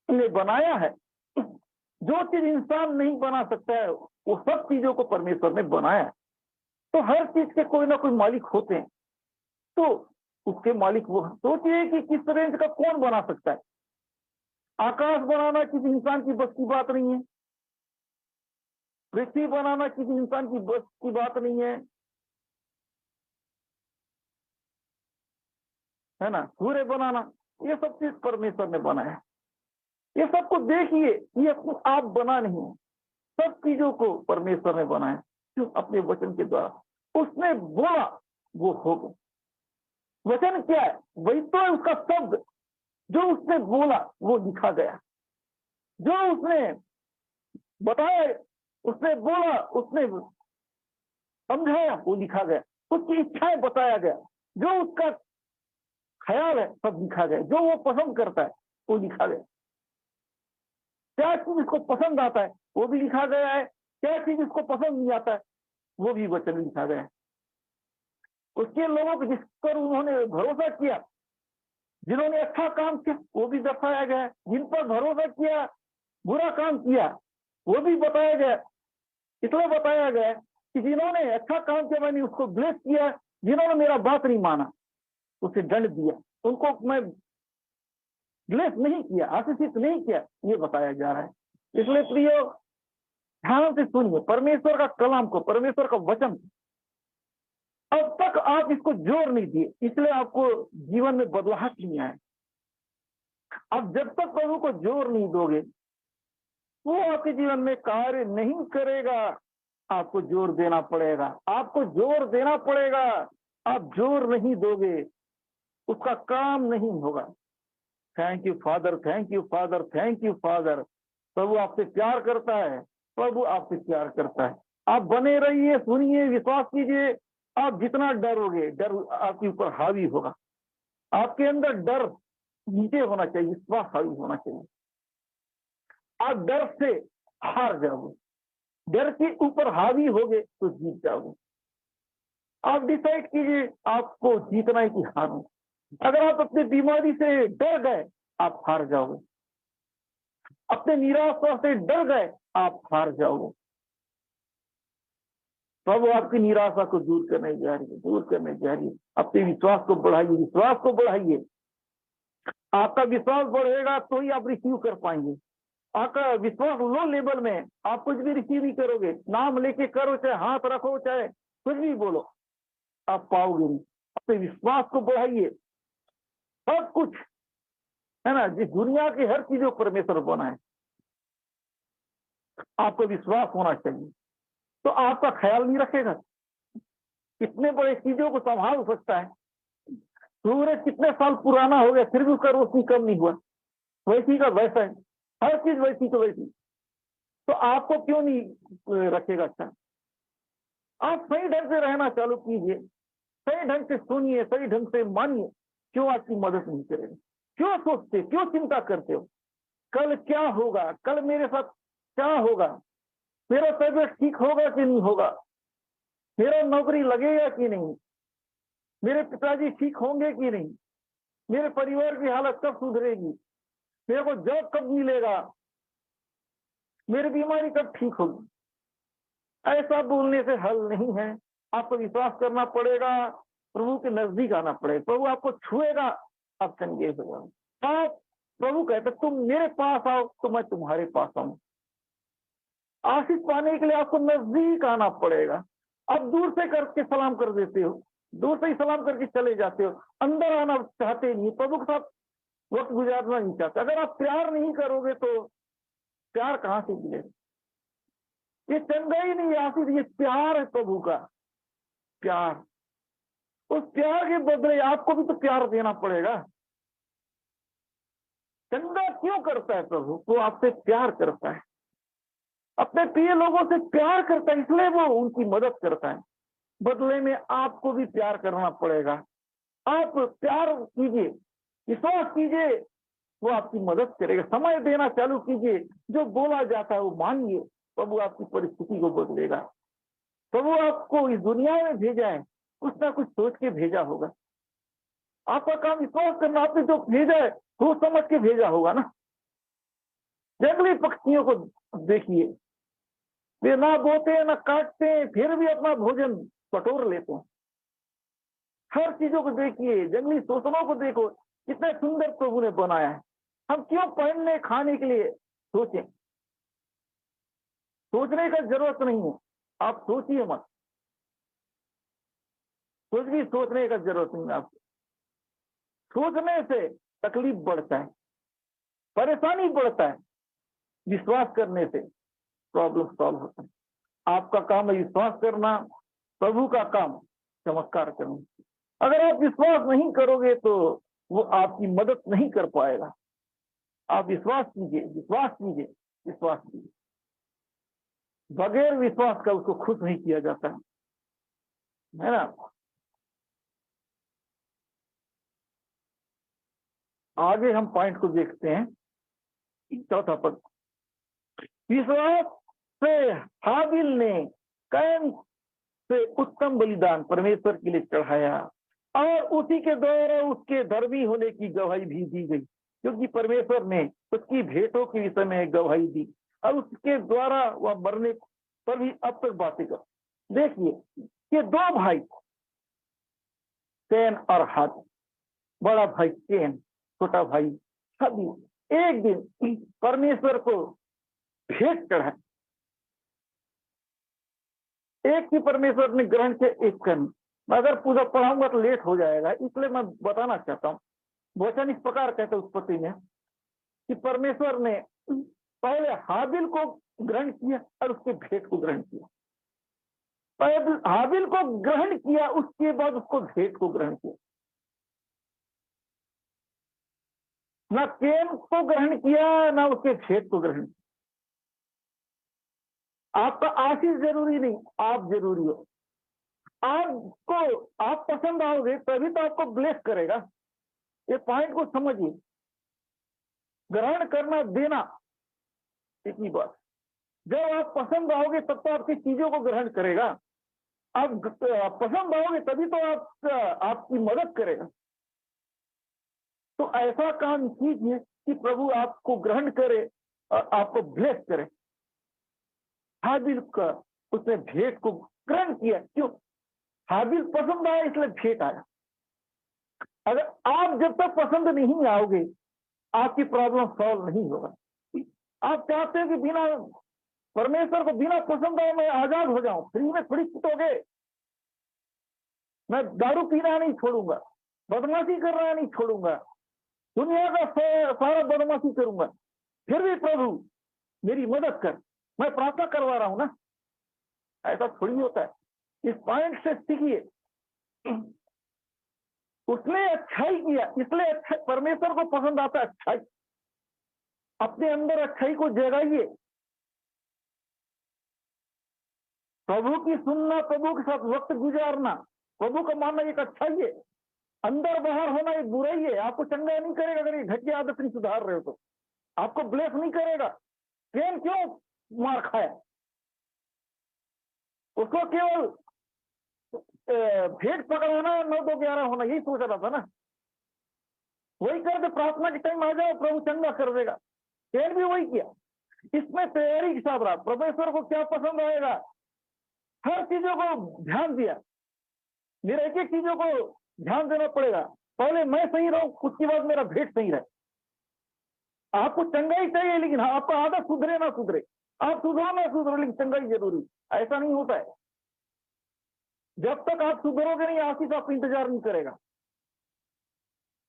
ने बनाया है। जो चीज इंसान नहीं बना सकता है वो सब चीजों को परमेश्वर ने बनाया है। तो हर चीज के कोई ना कोई मालिक होते हैं, तो उसके मालिक वो। सोचिए कि किस रेंज का कौन बना सकता है? आकाश बनाना किसी इंसान की बस की बात नहीं है, पृथ्वी बनाना किसी इंसान की बस की बात नहीं है ना? सूर्य बनाना, ये सब चीज परमेश्वर ने बनाया है। ये सबको देखिए, ये अपने आप बना नहीं है, सब चीजों को परमेश्वर ने बनाया। क्यों? अपने वचन के द्वारा। उसने बोला वो हो गया। वचन क्या है? वही तो है उसका शब्द। जो उसने बोला वो लिखा गया, जो उसने बताया, उसने बोला, उसने समझाया, वो लिखा गया। उसकी इच्छाएं बताया गया, जो उसका ख्याल है सब लिखा गया, जो वो पसंद करता है वो लिखा गया। क्या चीज उसको पसंद आता है वो भी लिखा गया है, क्या चीज उसको पसंद नहीं आता है वो भी वचन में लिखा गया है। उसके लोगों को जिस पर उन्होंने भरोसा किया, जिन्होंने अच्छा काम किया वो भी दर्शाया गया है, जिन पर भरोसा किया बुरा काम किया वो भी बताया गया। इसलिए बताया गया कि जिन्होंने अच्छा काम किया मैंने उसको ब्लेस किया, जिन्होंने मेरा बात नहीं माना उसे दंड दिया, उनको मैं ब्लेस नहीं किया, आशीषित नहीं किया, ये बताया जा रहा है। इसलिए प्रियो, ध्यान से सुनिए परमेश्वर का कलाम को, परमेश्वर का वचन। अब तक आप इसको जोर नहीं दिए, इसलिए आपको जीवन में बदलाव नहीं आए। अब जब तक प्रभु को जोर नहीं दोगे वो आपके जीवन में कार्य नहीं करेगा। आपको जोर देना पड़ेगा, आपको जोर देना पड़ेगा। आप जोर नहीं दोगे उसका काम नहीं होगा। Thank you father, thank you father, thank you father. प्रभु आपसे प्यार करता है, प्रभु आपसे प्यार करता है। आप बने रहिए, सुनिए, विश्वास कीजिए। आप जितना डरोगे डर आपके ऊपर हावी होगा। आपके अंदर डर नीचे होना चाहिए, विश्वास हावी होना चाहिए। आप डर से हार जाओगे, डर के ऊपर हावी होगे तो जीत जाओगे। आप डिसाइड कीजिए आपको जीतना है कि हारना। अगर आप अपनी बीमारी से डर गए आप हार जाओगे, अपने निराशा से डर गए आप हार जाओगे। प्रभु आपकी निराशा को दूर करने जा रही है, दूर करने जा रही है। अपने विश्वास को बढ़ाइए, विश्वास को बढ़ाइए। आपका विश्वास बढ़ेगा तो ही आप रिसीव कर पाएंगे। आपका विश्वास लो लेवल में, आप कुछ भी रिसीव नहीं करोगे। नाम लेके करो, चाहे हाथ रखो, चाहे कुछ भी बोलो, आप पाओगे नहीं। अपने विश्वास को बढ़ाइए। सब कुछ है ना, जिस दुनिया की हर चीज को परमेश्वर बनाए, आपको विश्वास होना चाहिए। तो आपका ख्याल नहीं रखेगा, इतने बड़े चीजों को संभाल सकता है। सूरज कितने साल पुराना हो गया फिर भी उसका रोशनी कम नहीं हुआ, वैसी का वैसा है, हर चीज वैसी तो वैसी। तो आपको क्यों नहीं रखेगा? अच्छा, आप सही ढंग से रहना चालू कीजिए, सही ढंग से सुनिए, सही ढंग से मानिए। क्यों आपकी मदद नहीं करेगा? क्यों सोचते, क्यों चिंता करते हो? कल क्या होगा, कल मेरे साथ क्या होगा, मेरा तबियत ठीक होगा कि नहीं होगा, मेरा नौकरी लगेगा कि नहीं, मेरे पिताजी ठीक होंगे कि नहीं, मेरे परिवार की हालत कब सुधरेगी, मेरे को जॉब कब मिलेगा, मेरी बीमारी कब ठीक होगी। ऐसा बोलने से हल नहीं है। आपको विश्वास करना पड़ेगा, प्रभु के नजदीक आना पड़ेगा। प्रभु आपको छुएगा, आप संदेश हो जाओ। आप प्रभु कहते तुम मेरे पास आओ तो मैं तुम्हारे पास आऊं। आशीष पाने के लिए आपको नजदीक आना पड़ेगा। आप दूर से करके सलाम कर देते हो, दूर से ही सलाम करके चले जाते हो, अंदर आना चाहते नहीं, प्रभु के साथ वक्त गुजारना नहीं चाहते। अगर आप प्यार नहीं करोगे तो प्यार कहां से मिलेगा? ये चंगा ही नहीं आशीष, ये प्यार है प्रभु का प्यार। उस प्यार के बदले आपको भी तो प्यार देना पड़ेगा। चंदा क्यों करता है प्रभु? वो आपसे प्यार करता है, अपने प्रिय लोगों से प्यार करता है, इसलिए वो उनकी मदद करता है। बदले में आपको भी प्यार करना पड़ेगा। आप प्यार कीजिए, विश्वास कीजिए, वो आपकी मदद करेगा। समय देना चालू कीजिए, जो बोला जाता है वो मानिए, प्रभु आपकी परिस्थिति को बदलेगा। प्रभु आपको इस दुनिया में भेजा है, कुछ ना कुछ सोच के भेजा होगा। आपका काम विश्वास करना, आपने जो भेजा है सोच समझ के भेजा होगा ना। जंगली पक्षियों को देखिए, वे ना बोते हैं ना काटते हैं, फिर भी अपना भोजन बटोर लेते हैं। हर चीजों को देखिए, जंगली शोषणों को देखो, कितने सुंदर प्रभु ने बनाया है। हम क्यों पहनने खाने के लिए सोचें? सोचने का जरूरत नहीं है, आप सोचिए मत, कुछ भी सोचने का जरूरत नहीं है आपको। सोचने से तकलीफ बढ़ता है, परेशानी बढ़ता है, विश्वास करने से प्रॉब्लम सॉल्व होता है। आपका काम है विश्वास करना, प्रभु का काम चमत्कार करना। अगर आप विश्वास नहीं करोगे तो वो आपकी मदद नहीं कर पाएगा। आप विश्वास कीजिए, विश्वास कीजिए, विश्वास कीजिए। बगैर विश्वास का उसको खुश नहीं किया जाता है ना। आगे हम पॉइंट को देखते हैं, चौथा पद। विश्वास से हाबिल ने कैन से उत्तम बलिदान परमेश्वर के लिए चढ़ाया और उसी के द्वारा उसके धर्मी होने की गवाही भी दी गई, क्योंकि परमेश्वर ने उसकी भेंटों के विषय में गवाही दी और उसके द्वारा वह मरने पर भी अब तक बातें कर। देखिए, ये दो भाई, कैन और हाबिल, बड़ा भाई कैन, छोटा भाई हाबिल, एक दिन परमेश्वर को भेंट चढ़ाई। एक ही परमेश्वर ने ग्रहण किया, एक करनी। मैं अगर पूरा पढ़ाऊंगा तो लेट हो जाएगा, इसलिए मैं बताना चाहता हूँ। वचन इस प्रकार कहते उत्पत्ति में कि परमेश्वर ने पहले हाबिल को ग्रहण किया और उसके भेंट को ग्रहण किया। पहले हाबिल को ग्रहण किया, उसके बाद उसको भेंट को ग्रहण किया। ना कैन को ग्रहण किया, ना उसके भेंट को ग्रहण किया। आपका आशीष जरूरी नहीं, आप जरूरी हो। आपको आप पसंद आओगे तभी तो आपको ब्लेस करेगा। ये पॉइंट को समझिए। ग्रहण करना, देना एक ही बात। जब आप पसंद आओगे तब तो आपकी चीजों को ग्रहण करेगा। आप पसंद आओगे तभी तो आपकी मदद करेगा। तो ऐसा काम कीजिए कि प्रभु आपको ग्रहण करे और आपको ब्लेस करे। हाबिल का उसने भेंट को ग्रहण किया, क्यों? हाबिल पसंद आया इसलिए भेंट आया। अगर आप जब तक पसंद नहीं आओगे, आपकी प्रॉब्लम सॉल्व नहीं होगा। आप चाहते हैं कि बिना परमेश्वर को बिना पसंद आए मैं आजाद हो जाऊं, फ्री में थोड़ी छूटोगे। मैं दारू पीना नहीं छोड़ूंगा, बदमाशी करना नहीं छोड़ूंगा, दुनिया का सारा बदमाशी करूंगा, फिर भी प्रभु मेरी मदद कर, मैं प्रार्थना करवा रहा हूं ना। ऐसा थोड़ी होता है। इस पॉइंट से सीखिए। उसने अच्छाई किया, इसलिए अच्छा, परमेश्वर को पसंद आता है अच्छाई। अपने अंदर अच्छाई को जगाइए। प्रभु की सुनना, प्रभु के साथ वक्त गुजारना, प्रभु का मानना एक अच्छाई है। अंदर बाहर होना एक बुराई है। आपको चंगा नहीं करेगा अगर ये घटिया आदत नहीं सुधार रहे हो तो। आपको ब्लेस नहीं करेगा। कैन क्यों मार खाया? उसको केवल भेंट पकड़ाना, 9-2-11 होना, यही सोच रहा था ना। वही कर दे, प्रार्थना के टाइम आ जाओ, प्रभु चंगा कर देगा। कैन भी वही किया। इसमें तैयारी के साथ रहा। परमेश्वर को क्या पसंद आएगा, हर चीजों को ध्यान दिया। मेरा एक एक चीजों को ध्यान देना पड़ेगा। पहले मैं सही रहूं, उसके बाद मेरा भेंट सही रहे। आपको चंगाई चाहिए, लेकिन आपका आदत सुधरे ना सुधरे, आप सुधरो ना सुधरो, लेकिन चंगाई जरूरी। ऐसा नहीं होता है। जब तक आप सुधरोगे नहीं, आशीष आपको इंतजार नहीं करेगा।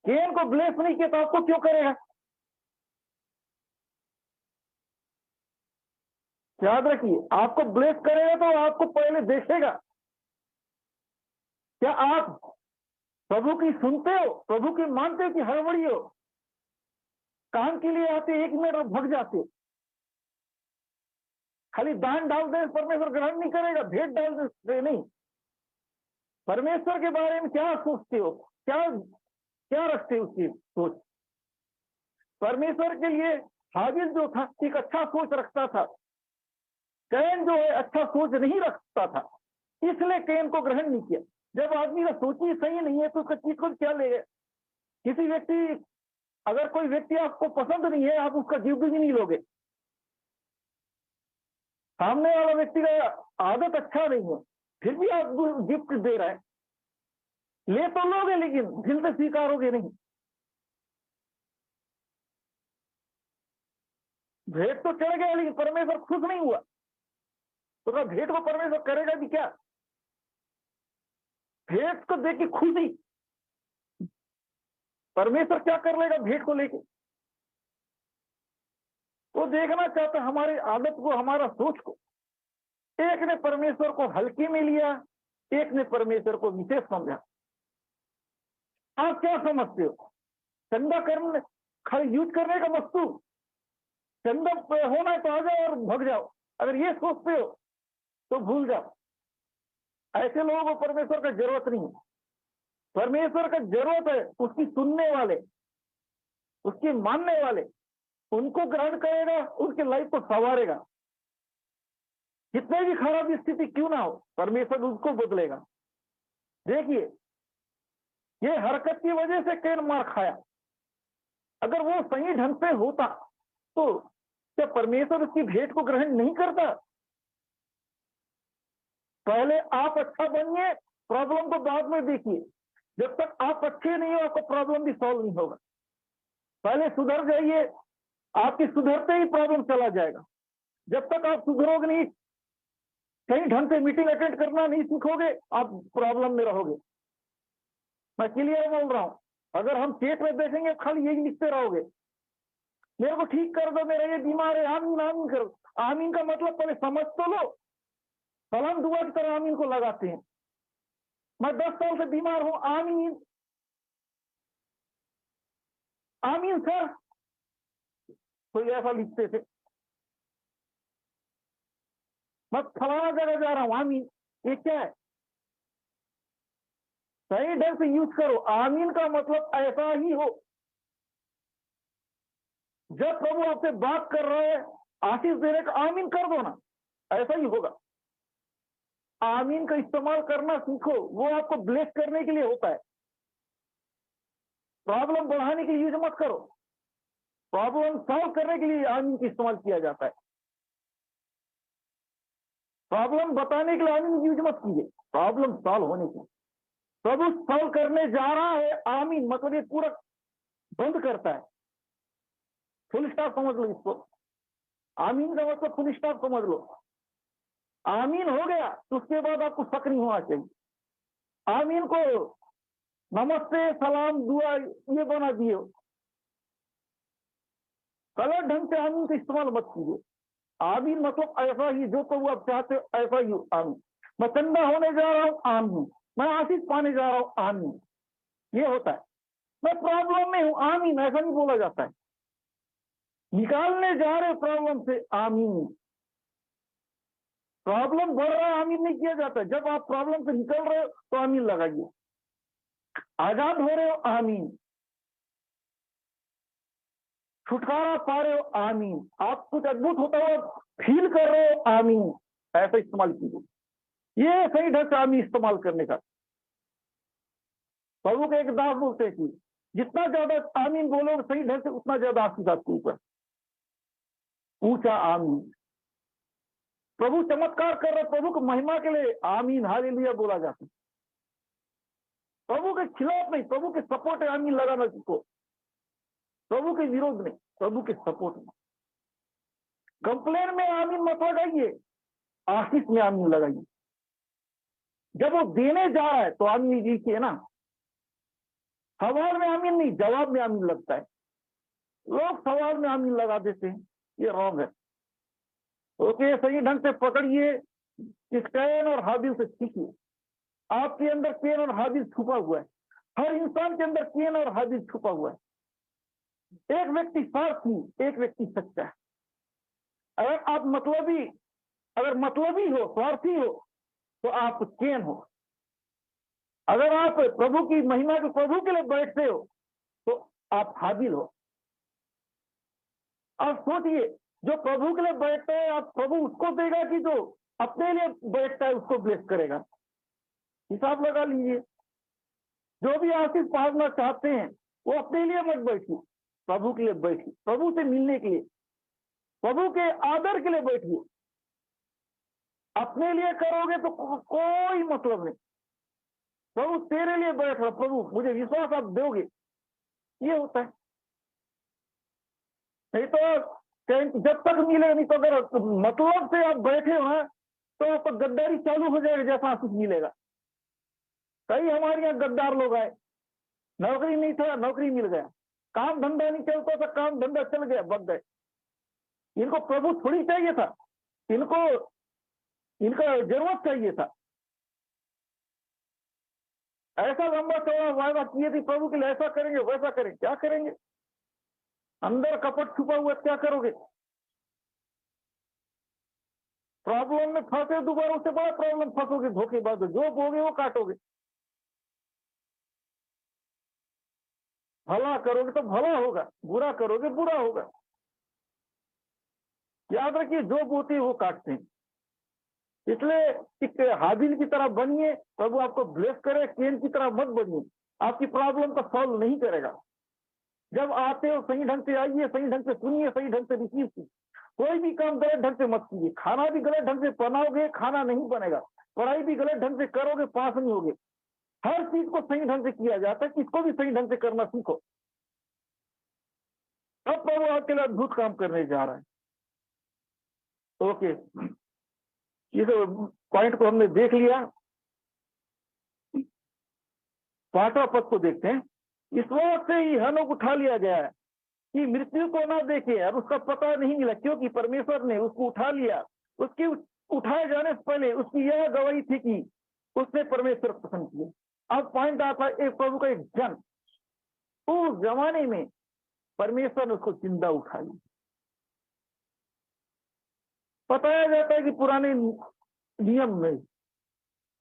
कैन को ब्लेस नहीं किया तो आपको क्यों करेगा? याद रखिए, आपको ब्लेस करेगा तो आपको पहले देखेगा। क्या आप प्रभु की सुनते हो, प्रभु की मानते हो कि हड़बड़ी हो? काम के लिए आते 1 मिनट और भग जाते हो। खाली दान डाल दे, परमेश्वर ग्रहण नहीं करेगा। भेंट डाल दे नहीं। परमेश्वर के बारे में क्या सोचते हो? क्या क्या रखते उसकी सोच। परमेश्वर के लिए हाबिल जो था एक अच्छा सोच रखता था, कैन जो है अच्छा सोच नहीं रखता था, इसलिए कैन को ग्रहण नहीं किया। जब आदमी का सोच ही सही नहीं है तो उसका चीज को क्या लेगा। किसी व्यक्ति, अगर कोई व्यक्ति आपको पसंद नहीं है, आप उसका गिफ्ट भी नहीं लोगे। सामने वाला व्यक्ति का आदत अच्छा नहीं है, फिर भी आप गिफ्ट दे रहे हैं, ले तो लोगे लेकिन दिल से स्वीकारोगे नहीं। भेंट तो चढ़ गया लेकिन परमेश्वर खुश नहीं हुआ, तो भेंट को परमेश्वर करेगा भी क्या। भेंट को देख के खुशी, परमेश्वर क्या कर लेगा भेंट को लेके। वो देखना चाहता है हमारी आदत को, हमारा सोच को। एक ने परमेश्वर को हल्के में लिया, एक ने परमेश्वर को विशेष समझा। आप क्या समझते हो, चंदा करने यूज करने का वस्तु, चंदा होना है तो आ जाओ और भग जाओ, अगर ये सोचते हो तो भूल जाओ। ऐसे लोगों को परमेश्वर का जरूरत नहीं है। परमेश्वर का जरूरत है उसकी सुनने वाले, उसकी मानने वाले, उनको ग्रहण करेगा, उनकी लाइफ को संवारेगा। कितने भी खराब स्थिति क्यों ना हो, परमेश्वर उसको बदलेगा। देखिए, ये हरकत की वजह से कैन मार खाया। अगर वो सही ढंग से होता तो क्या परमेश्वर उसकी भेंट को ग्रहण नहीं करता। पहले आप अच्छा बनिए, प्रॉब्लम को बाद में देखिए। जब तक आप अच्छे नहीं हो, आपका प्रॉब्लम भी सॉल्व नहीं होगा। पहले सुधर जाइए, आपकी सुधरते ही प्रॉब्लम चला जाएगा। जब तक आप सुधरोगे नहीं, कहीं ढंग से मीटिंग अटेंड करना नहीं सीखोगे, आप प्रॉब्लम में रहोगे। मैं क्लियर बोल रहा हूं। अगर हम चेक में देखेंगे खाली यही लिखते रहोगे, मेरे को ठीक कर दो, मेरा ये बीमार है, आमीन आमीन करो। आमीन का मतलब पहले समझ तो लो। सलाम दुआ की तरह आमीन को लगाते हैं। मैं 10 साल से बीमार हूं, आमीन आमीन सर, कोई ऐसा लिखते थे। मैं फलाना जगह जा रहा हूं, आमीन। ये क्या है, सही ढंग से यूज करो। आमीन का मतलब ऐसा ही हो। जब प्रभु आपसे बात कर रहे हैं, आशीष देने का आमीन कर दो ना, ऐसा ही होगा। आमीन का इस्तेमाल करना सीखो, वो आपको ब्लेस करने के लिए होता है। प्रॉब्लम बढ़ाने के लिए यूज मत करो, प्रॉब्लम सॉल्व करने के लिए आमीन का इस्तेमाल किया जाता है। प्रॉब्लम बताने के लिए आमीन यूज मत कीजिए, प्रॉब्लम सॉल्व होने के लिए। प्रभु सॉल्व करने जा रहा है, आमीन मतलब ये पूरा बंद करता है। फुल स्टॉप समझ लो इसको। आमीन का मतलब फुल स्टॉप समझ लो। आमीन हो गया तो उसके बाद आपको शक नहीं होना चाहिए। आमीन को नमस्ते सलाम दुआ ये बना दिए, गलत ढंग से आमीन का इस्तेमाल मत कीजिए। आमीन मतलब ऐसा ही जो तो आप चाहते हो ऐसा ही आमीन। मैं चंदा होने जा रहा हूं, आमीन। मैं आशीष पाने जा रहा हूं, आमीन। ये होता है। मैं प्रॉब्लम में हूं, आमीन ऐसा नहीं बोला जाता है। निकालने जा रहे प्रॉब्लम से, आमीन। प्रॉब्लम बढ़ रहा है, आमीन नहीं किया जाता। जब आप प्रॉब्लम से निकल रहे हो तो आमीन लगाइए। आजाद हो रहे हो, आमीन। छुटकारा पा रहे हो, आमीन। आप कुछ अद्भुत होता हुआ फील कर रहे हो, आमीन। ऐसा इस्तेमाल कीजिए। ये सही ढंग से आमीन इस्तेमाल करने का। प्रभु के एक दास बोलते हैं कि जितना ज्यादा आमीन बोलोगे सही ढंग से, उतना ज्यादा आशीष आपके ऊपर। ऊंचा आमीन। प्रभु चमत्कार कर रहे, प्रभु की महिमा के लिए आमीन हालेलुया बोला जाता है। प्रभु के खिलाफ नहीं, प्रभु के सपोर्ट है आमीन लगाना सीखो। प्रभु के विरोध नहीं, प्रभु के सपोर्ट में। कंप्लेन में आमीन मत लगाइए, आशीष में आमीन लगाइए। जब वो देने जा रहा है तो आमीन लिखिए ना। सवाल में आमीन नहीं, जवाब में आमीन लगता है। लोग सवाल में आमीन लगा देते हैं, ये रॉन्ग है। ओके, सही ढंग से पकड़िए, इस कैन और हाबिल से सीखिए। आपके अंदर कैन और हाबिल छुपा हुआ है। हर इंसान के अंदर कैन और हाबिल छुपा हुआ है। एक व्यक्ति स्वार्थी, एक व्यक्ति सच्चा है। अगर आप अगर मतलबी हो, स्वार्थी हो, तो आप कैन हो। अगर आप प्रभु की महिमा के प्रभु के लिए बैठते हो तो आप हाबिल हो। आप सोचिए, जो प्रभु के लिए बैठते हैं आप प्रभु उसको देगा कि जो अपने लिए बैठता है उसको ब्लेस करेगा? हिसाब लगा लीजिए। जो भी आशीष पाना चाहते हैं वो अपने लिए मत बैठिए, प्रभु के लिए बैठिए, प्रभु से मिलने के लिए, प्रभु के आदर के लिए बैठिए। अपने लिए करोगे तो कोई मतलब नहीं। प्रभु तेरे लिए बैठ रहा, प्रभु मुझे विश्वास आप दोगे, ये होता है। नहीं तो जब तक मिले नहीं तो अगर मतलब से आप बैठे हो ना तो गद्दारी चालू हो जाएगा, जैसा आशीष मिलेगा। कई हमारे यहाँ गद्दार लोग आए, नौकरी नहीं था नौकरी मिल गया, काम धंधा नहीं चलता था काम धंधा चल गया, बच गए। इनको प्रभु थोड़ी चाहिए था, इनको इनका जरूरत चाहिए था। ऐसा लंबा चौड़ा वायदा किए थे प्रभु के लिए, ऐसा करेंगे वैसा करेंगे, क्या करेंगे? अंदर कपट छुपा हुआ, क्या करोगे? प्रॉब्लम में फंसे दोबारा उससे बड़ा प्रॉब्लम फंसोगे, धोखेबाज। जो बोगे वो काटोगे। भला करोगे तो भला होगा, बुरा करोगे बुरा होगा। याद रखिए, जो बोते वो काटते हैं। इसलिए एक हाबिल की तरह बनिए, प्रभु आपको ब्लेस करे। केन की तरह मत बनिए, आपकी प्रॉब्लम का सॉल्व नहीं करेगा। जब आते हो सही ढंग से आइए, सही ढंग से सुनिए, सही ढंग से रिसीव कीजिए। कोई भी काम गलत ढंग से मत कीजिए। खाना भी गलत ढंग से बनाओगे, खाना नहीं बनेगा। पढ़ाई भी गलत ढंग से करोगे, पास नहीं होगे। हर चीज को सही ढंग से किया जाता है, इसको भी सही ढंग से करना सीखो। अब प्रभु आपके लिए अद्भुत काम करने जा रहा है। ओके, ये पॉइंट को हमने देख लिया। 5वां पद को देखते हैं। विश्वास से ही हनोक उठा लिया गया है कि मृत्यु को ना देखे और उसका पता नहीं मिला, क्योंकि परमेश्वर ने उसको उठा लिया। उसके उठाए जाने से पहले उसकी यह गवाही थी कि उसने परमेश्वर पसंद किया। अब पॉइंट आता है, एक प्रभु का एक जन, उस जमाने में परमेश्वर ने उसको जिंदा उठा लिया। बताया जाता है कि पुराने नियम में,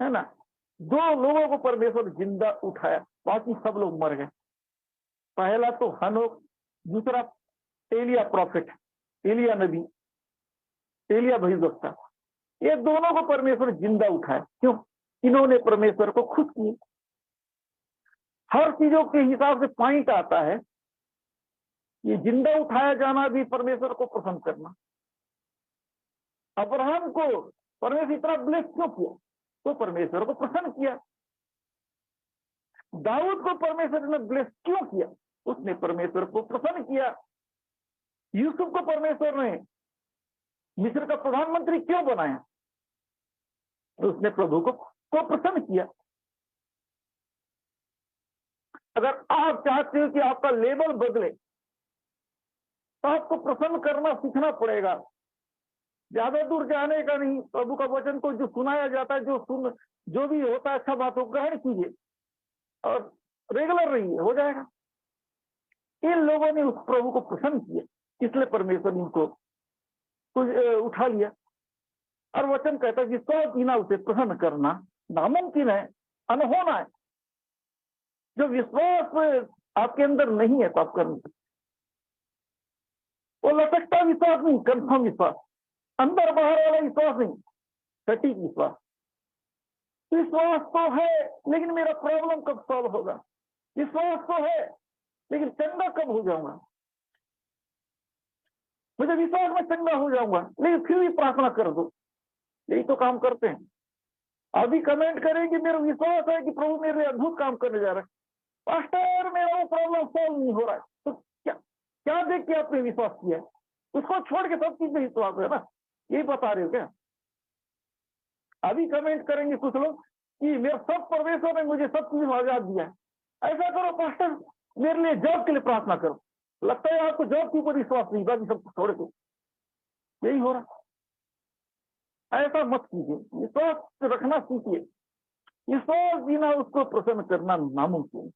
है ना, 2 लोगों को परमेश्वर जिंदा उठाया, बाकी सब लोग मर गए। पहला तो हनोक, दूसरा एलिया प्रॉफिट, एलिया नबी, एलिया भविष्यवक्ता। ये दोनों को परमेश्वर जिंदा उठाया। क्यों? इन्होंने परमेश्वर को खुश किया। हर चीजों के हिसाब से पॉइंट आता है। ये जिंदा उठाया जाना भी परमेश्वर को पसंद करना। अब्राहम को परमेश्वर इतना ब्लेस क्यों किया? तो परमेश्वर को प्रसन्न किया। दाऊद को परमेश्वर ने ब्लेस क्यों किया? उसने परमेश्वर को प्रसन्न किया। यूसुफ को परमेश्वर ने मिस्र का प्रधानमंत्री क्यों बनाया? तो उसने प्रभु को प्रसन्न किया। अगर आप चाहते हो कि आपका लेवल बदले तो आपको प्रसन्न करना सीखना पड़ेगा। ज्यादा दूर जाने का नहीं, प्रभु का वचन को जो सुनाया जाता है, जो भी होता है अच्छा बात को ग्रहण कीजिए और रेगुलर रहिए, हो जाएगा। इन लोगों ने उस प्रभु को प्रसन्न किया, इसलिए परमेश्वर ने इनको उठा लिया। और वचन कहता है कि 100 बिना उसे प्रसन्न करना नामुमकिन है, अनहोना है। जो विश्वास आपके अंदर नहीं है तो आप कर नहीं सकते। वो लटकता विश्वास नहीं, कंफर्म विश्वास, अंदर बाहर वाला विश्वास नहीं, सटीक विश्वास। विश्वास तो है लेकिन मेरा प्रॉब्लम कब सॉल्व होगा? विश्वास तो है लेकिन चंगा कब हो जाऊंगा? मुझे विश्वास में चंगा हो जाऊंगा लेकिन फिर भी प्रार्थना कर दो। यही तो काम करते हैं। अभी कमेंट करें कि मेरा विश्वास है कि प्रभु मेरे अद्भुत काम करने जा रहा है, पास्टर मेरा वो प्रॉब्लम सॉल्व नहीं हो रहा है। तो क्या देख के आपने विश्वास किया? उसको छोड़ के सब चीज में विश्वास है ना, यही बता रहे हो क्या? अभी कमेंट करेंगे कुछ लोग कि मेरा सब परमेश्वर ने मुझे सब चीज में आजाद दिया है। ऐसा करो पास्टर, मेरे लिए जॉब के लिए प्रार्थना करो। लगता है आपको जॉब के ऊपर विश्वास नहीं, बाकी सब छोड़ दो। यही हो रहा। ऐसा मत कीजिए, विश्वास रखना सीखिए। विश्वास बिना उसको प्रसन्न करना नामुमकिन।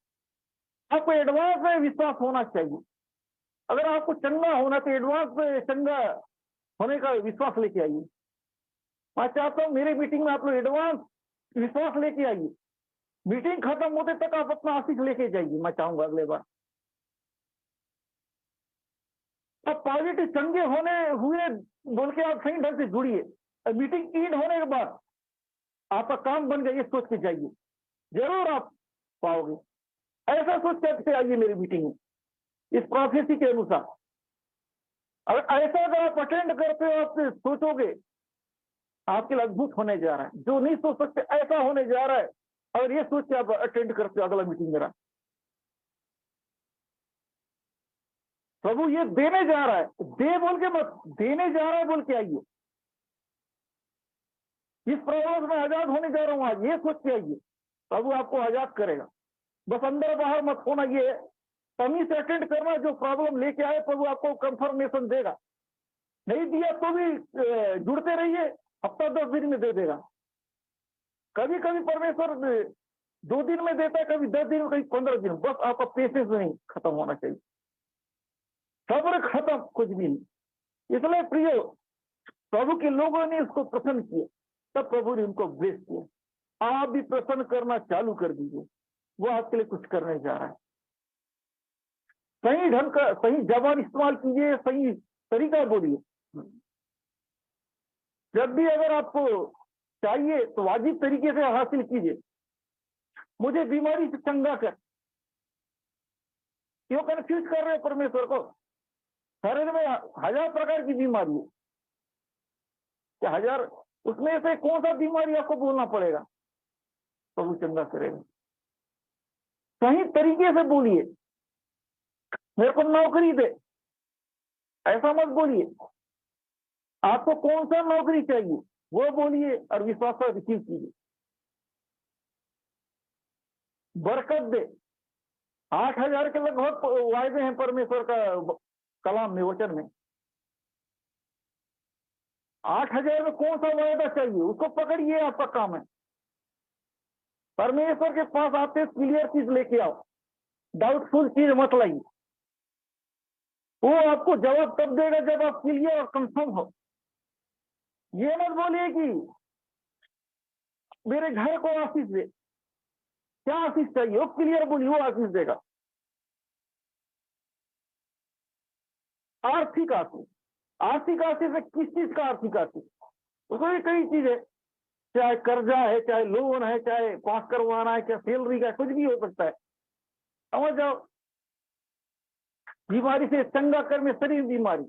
आपको एडवांस में विश्वास होना चाहिए। अगर आपको चंगा होना तो एडवांस में चंगा होने का विश्वास लेके आइए। मैं चाहता हूं मेरे मीटिंग में आप लोग एडवांस विश्वास लेके आइए। मीटिंग खत्म होते तक आप अपना आशीष लेके जाइए, मैं चाहूंगा अगले बार। अब पॉजिटिव चंगे होने हुए बोल के आप सही ढंग से जुड़िए, मीटिंग ईड होने के बाद आपका काम बन गया ये सोच के जाइए, जरूर आप पाओगे। ऐसा सोच के आइए मेरी मीटिंग में, इस प्रोफेसी के अनुसार। अगर ऐसा अगर आप अटेंड करते हो, आप सोचोगे, आपके लिए अद्भुत होने जा रहा है। जो नहीं सोच सकते ऐसा होने जा रहा है, और ये सोच के आप अटेंड करते हो अगला मीटिंग मेरा। प्रभु ये देने जा रहा है, दे बोल के मत, देने जा रहा है बोल के आइए। इस प्रॉब्लम में आजाद होने जा रहा हूं आज, ये सोच के आइए, प्रभु आपको आजाद करेगा। बस अंदर बाहर मत होना, ये तमी से अटेंड करना। जो प्रॉब्लम लेके आए प्रभु आपको कंफर्मेशन देगा, नहीं दिया तो भी जुड़ते रहिए, हफ्ता 10 दिन में दे देगा। कभी कभी परमेश्वर 2 दिन में देता है, कभी 10 दिन में, कभी 15 दिन। बस आपका पेशेंस नहीं खत्म होना चाहिए, सब्र खत्म कुछ भी नहीं। इसलिए प्रिय, प्रभु के लोगों ने इसको प्रसन्न किया, तब प्रभु ने उनको ब्लेस किया। आप भी प्रसन्न करना चालू कर दीजिए, वो आपके लिए कुछ करने जा रहा है। सही ढंग का सही जबान इस्तेमाल कीजिए, सही तरीका बोलिए। जब भी अगर आपको चाहिए तो वाजिब तरीके से हासिल कीजिए। मुझे बीमारी से चंगा कर, क्यों कंफ्यूज कर रहे हो परमेश्वर को? शरीर में 1000 प्रकार की बीमारी है, क्या 1000 उसमें से कौन सा बीमारी आपको बोलना पड़ेगा? प्रभु चंगा करेगा। सही तरीके से बोलिए, मेरे को नौकरी दे, ऐसा मत बोलिए। आपको कौन सा नौकरी चाहिए वो बोलिए और विश्वास से रिसीव कीजिए। बरकत दे, 8000 के लगभग वायदे हैं परमेश्वर का कलाम में, वचन में। 8000 में कौन सा वायदा चाहिए उसको पकड़िए, आपका काम है। परमेश्वर के पास आते क्लियर चीज लेके आओ, डाउटफुल चीज मत लाइए। वो आपको जवाब तब देगा जब आप क्लियर और कंफर्म हो। ये मत बोलिए कि मेरे घर को आशीष दे, क्या आशीष चाहिए वो क्लियर बोलिए, वो आशीष देगा। आर्थिक आशीष, आर्थिक आशीष है किस चीज का आर्थिक आशीष? उसमें कई चीज है, चाहे कर्जा है, चाहे लोन है, चाहे पास करवाना है, चाहे सैलरी का, कुछ भी हो सकता है। समझ जाओ। बीमारी से चंगा कर में शरीर बीमारी,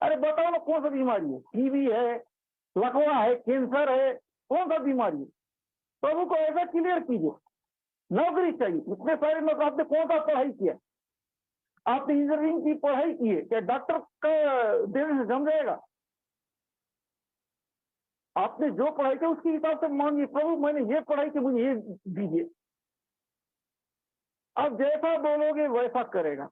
अरे बताओ ना कौन सा बीमारी है? टीबी है, लकवा है, कैंसर है, कौन सा बीमारी है? प्रभु को ऐसा क्लियर कीजिए। नौकरी चाहिए, इतने सारे लोग, आपने कौन सा पढ़ाई किया? आपने इंजीनियरिंग की पढ़ाई की है, क्या डॉक्टर का देने से जम जाएगा? आपने जो पढ़ाई की उसके हिसाब से मांगिए, प्रभु मैंने ये पढ़ाई की, मुझे ये दीजिए। आप जैसा बोलोगे वैसा करेगा।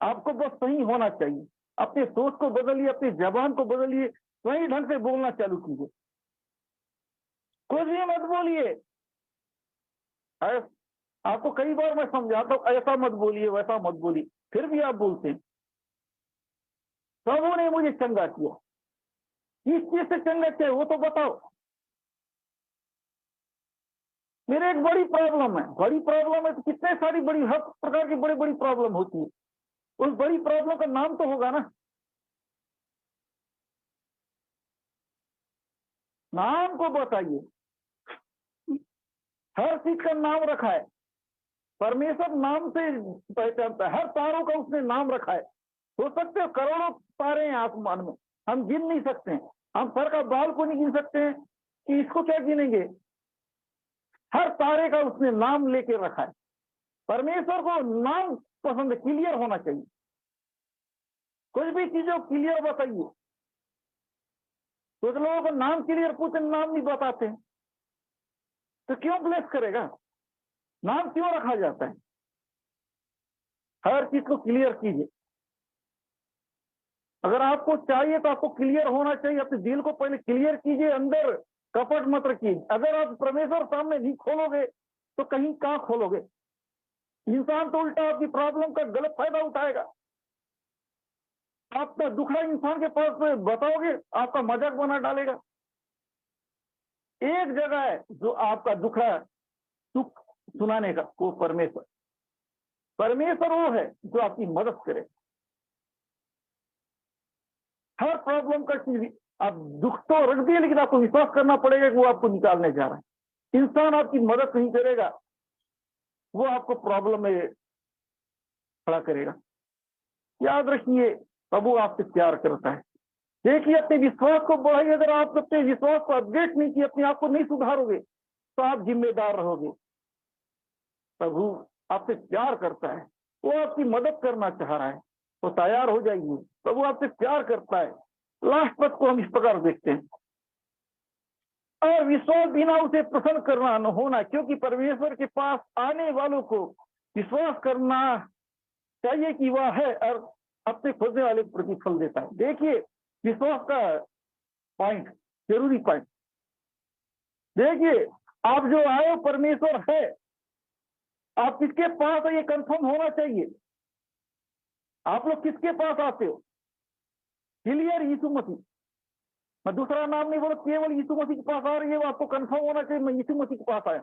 आपको बस सही होना चाहिए। अपने सोच को बदलिए, अपनी जबान को बदलिए, सही ढंग से बोलना चालू कीजिए। कुछ भी मत बोलिए। आपको कई बार मैं समझाता हूं, ऐसा मत बोलिए, वैसा मत बोलिए, फिर भी आप बोलते हैं। प्रभु ने मुझे चंगा किया, किस चीज से चंगा किया वो तो बताओ। मेरे एक बड़ी प्रॉब्लम है, बड़ी प्रॉब्लम है तो कितने सारी बड़ी, हर प्रकार की बड़ी बड़ी प्रॉब्लम होती है। उस बड़ी प्रॉब्लम का नाम तो होगा ना, नाम को बताइए। हर चीज का नाम रखा है, परमेश्वर नाम से पहचानता है। हर तारों का उसने नाम रखा है। हो सकते हो करोड़ों तारे हैं आसमान में, हम गिन नहीं सकते हैं। हम सर का बाल को नहीं गिन सकते हैं कि इसको क्या गिनेंगे। हर तारे का उसने नाम लेके रखा है। परमेश्वर को नाम पसंद, क्लियर होना चाहिए। कुछ भी चीजों क्लियर बताइए। कुछ लोगों को नाम क्लियर पूछे, नाम नहीं बताते, तो क्यों ब्लेस करेगा? नाम क्यों रखा जाता है? हर चीज को क्लियर कीजिए। अगर आपको चाहिए तो आपको क्लियर होना चाहिए। अपने दिल को पहले क्लियर कीजिए, अंदर कपट मत रखिए। अगर आप परमेश्वर सामने नहीं खोलोगे तो कहीं कहां खोलोगे? इंसान तो उल्टा आपकी प्रॉब्लम का गलत फायदा उठाएगा। आपका दुखड़ा इंसान के पास में बताओगे, आपका मजाक बना डालेगा। एक जगह है जो आपका दुखड़ा दुख सुनाने का, वो परमेश्वर। परमेश्वर वो है जो आपकी मदद करे हर प्रॉब्लम का। आप दुख तो रख दिए, लेकिन आपको विश्वास करना पड़ेगा कि वो आपको निकालने जा रहा है। इंसान आपकी मदद नहीं करेगा, वो आपको प्रॉब्लम में खड़ा करेगा। याद रखिए, प्रभु आपसे प्यार करता है। देखिए, अपने विश्वास को बढ़ाइए। अगर आप अपने विश्वास को अपडेट नहीं किए, अपने आप को नहीं सुधारोगे, तो आप जिम्मेदार रहोगे। प्रभु आपसे प्यार करता है, वो आपकी मदद करना चाह रहा है, तो तैयार हो जाइए। प्रभु आपसे प्यार करता है। लास्ट पद को हम इस प्रकार देखते हैं, और विश्वास बिना उसे प्रसन्न करना न होना, क्योंकि परमेश्वर के पास आने वालों को विश्वास करना चाहिए कि वह है, और अपने खोजने वाले को प्रतिफल देता है। देखिए, विश्वास का पॉइंट, जरूरी पॉइंट। देखिए, आप जो आए हो, परमेश्वर है, आप किसके पास है ये कंफर्म होना चाहिए। आप लोग किसके पास आते हो? क्लियर, यीशु मसीह। मैं दूसरा नाम नहीं बोला, केवल यीशु मसीह के पास आ रही है, वो आपको कंफर्म होना चाहिए, मैं यीशु मसीह के पास आया।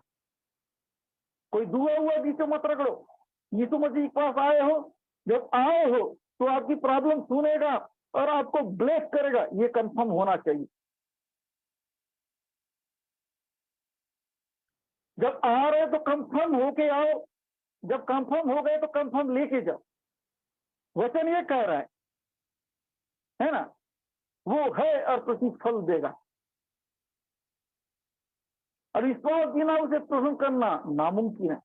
कोई दुआ हुआ बीच में मत रगड़ो। यीशु मसीह के पास आए हो, जब आए हो तो आपकी प्रॉब्लम सुनेगा और आपको ब्लेस करेगा, ये कंफर्म होना चाहिए। जब आ रहे तो कंफर्म होके आओ, जब कंफर्म हो गए तो कंफर्म लेके जाओ। वचन ये कह रहा है ना, वो है और प्रतिफल देगा। और विश्वास बिना उसे प्रसन्न करना नामुमकिन है।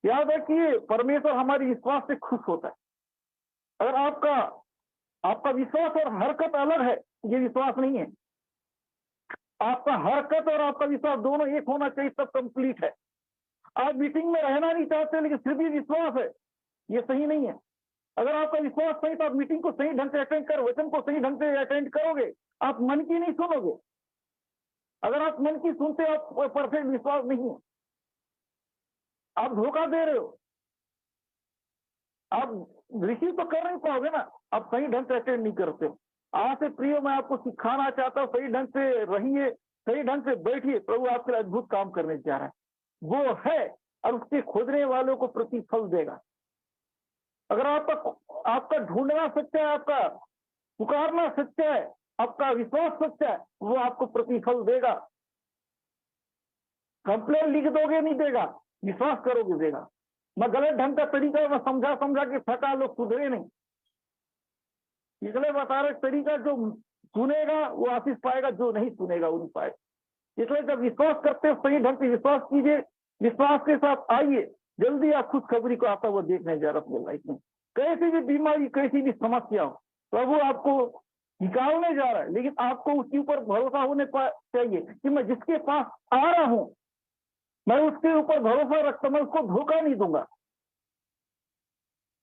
याद रखिए, परमेश्वर हमारी विश्वास से खुश होता है। अगर आपका विश्वास और हरकत अलग है, ये विश्वास नहीं है। आपका हरकत और आपका विश्वास दोनों एक होना चाहिए, तब कंप्लीट है। आप मीटिंग में रहना नहीं चाहते, लेकिन सिर्फ ही विश्वास है, ये सही नहीं है। अगर आपका विश्वास सही, तो आप मीटिंग को सही ढंग से अटेंड कर, वचन को सही ढंग से अटेंड करोगे। आप मन की नहीं सुनोगे। अगर आप मन की सुनते हो, आप परफेक्ट विश्वास नहीं है, आप धोखा दे रहे हो। आप रिसीव तो कर नहीं पाओगे ना, आप सही ढंग से अटेंड नहीं करते हो। आज से प्रियो, मैं आपको सिखाना चाहता हूँ, सही ढंग से रहिए, सही ढंग से बैठिए। प्रभु आपके लिए अद्भुत काम करने जा रहा है। वो है और उसके खोजने वालों को प्रतिफल देगा। अगर आपका ढूंढना सच्चा है, आपका पुकारना सच्चा है, आपका विश्वास सच्चा है, वो आपको प्रतिफल देगा। कंप्लेन लिख दोगे नहीं देगा, विश्वास करोगे देगा। मैं गलत ढंग का तरीका मैं समझा के थका, लोग सुधरे नहीं। इसलिए बता रहे, तरीका जो सुनेगा वो आशीष पाएगा, जो नहीं सुनेगा वो नहीं पाएगा। इसलिए जब विश्वास करते हो, सही ढंग से विश्वास कीजिए, विश्वास के साथ आइए। जल्दी आप खुशखबरी को आता हुआ देखने जा रहा अपने लाइफ में। कैसी भी बीमारी, कैसी भी समस्या हो, प्रभु आपको निकालने जा रहा है। लेकिन आपको उसके ऊपर भरोसा होने चाहिए कि मैं जिसके पास आ रहा हूं, मैं उसके ऊपर भरोसा रखता, मैं उसको धोखा नहीं दूंगा।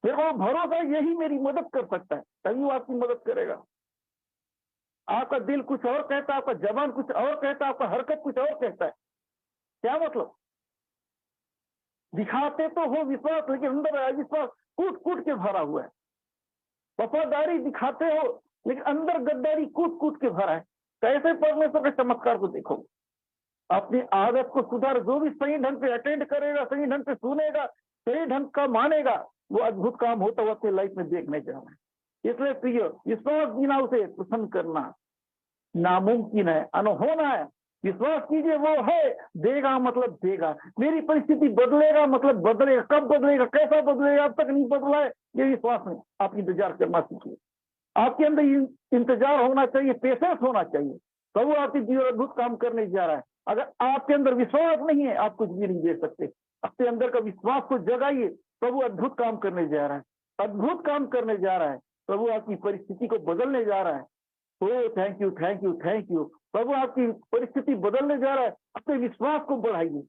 फिर वो भरोसा, यही मेरी मदद कर सकता है, तभी वो आपकी मदद करेगा। आपका दिल कुछ और कहता है, आपका जबान कुछ और कहता है, आपका हरकत कुछ और कहता है। क्या मतलब? दिखाते तो हो विश्वास, लेकिन अंदर अविश्वास कूट कूट के भरा हुआ है। वफादारी दिखाते हो, लेकिन अंदर गद्दारी कूट कूट के भरा है। कैसे परमेश्वर के चमत्कार को देखो? अपनी आदत को सुधार। जो भी सही ढंग से अटेंड करेगा, सही ढंग से सुनेगा, सही ढंग का मानेगा, वो अद्भुत काम होता हुआ अपनी लाइफ में देखने जा रहा है। इसलिए प्रिय, विश्वास बिना उसे प्रसन्न करना नामुमकिन है, अनहोना है। विश्वास कीजिए, वो है, देगा मतलब देगा। मेरी परिस्थिति बदलेगा मतलब बदलेगा। कब बदलेगा, कैसा बदलेगा, अब तक नहीं बदला है, ये विश्वास नहीं। आप इंतजार करना सीखिए। आपके अंदर इंतजार होना चाहिए, पेशेंस होना चाहिए। प्रभु आपके जीवन अद्भुत काम करने जा रहा है। अगर आपके अंदर विश्वास नहीं है, आप कुछ भी नहीं दे सकते। अपने अंदर का विश्वास को जगाइए। प्रभु अद्भुत काम करने जा रहा है, अद्भुत काम करने जा रहा है। प्रभु आपकी परिस्थिति को बदलने जा रहा है। Oh thank you, thank you, thank you. प्रभु आपकी परिस्थिति बदलने जा रहा है। अपने विश्वास को बढ़ाइए।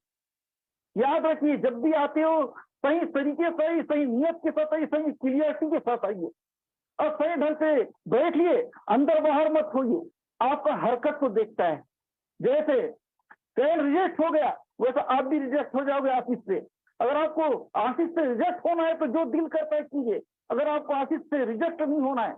याद रखिए, जब भी आते हो, सही तरीके से, सही नियत के साथ, सही क्लियरिटी के साथ आइए और सही ढंग से बैठिए। अंदर बाहर मत होइए। आपका हरकत को देखता है। जैसे ट्रेन रिजेक्ट हो गया, वैसा आप भी रिजेक्ट हो जाओगे आशीष से। अगर आपको आशीष से रिजेक्ट होना है, तो जो दिल करता है कीजिए। अगर आपको आशीष से रिजेक्ट नहीं होना है,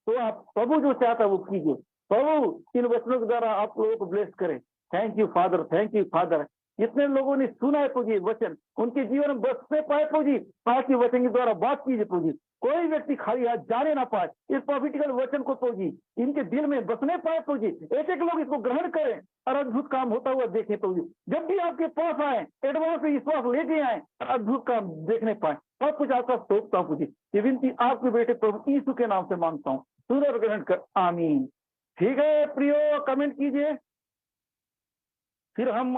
तो आप प्रभु जो चाहता है वो कीजिए। प्रभु इन वचनों के द्वारा आप लोगों को ब्लेस करे। Thank you father, thank you father, जितने लोगों ने सुना है प्रभु जी वचन, उनके जीवन में बसने पाए प्रभु जी, आज के वचन के द्वारा बात कीजिए प्रभु जी। कोई व्यक्ति खाली हाथ जाने ना पाए, इस प्रॉफिटिकल वचन को प्रभु जी इनके दिल में बसने पाए प्रभु जी, एक एक लोग इसको ग्रहण करें और अद्भुत काम होता हुआ देखें प्रभु जी। जब भी आपके पास आए, एडवांस विश्वास लेके आए और अद्भुत काम देखने पाए, सब कुछ आपका सौंपता हूं प्रभु जी। ये विनती आपके बेटे प्रभु यीशु के नाम से मांगता हूँ, सुंदर ग्रहण कर, आमीन। ठीक है प्रियो, कमेंट कीजिए, फिर हम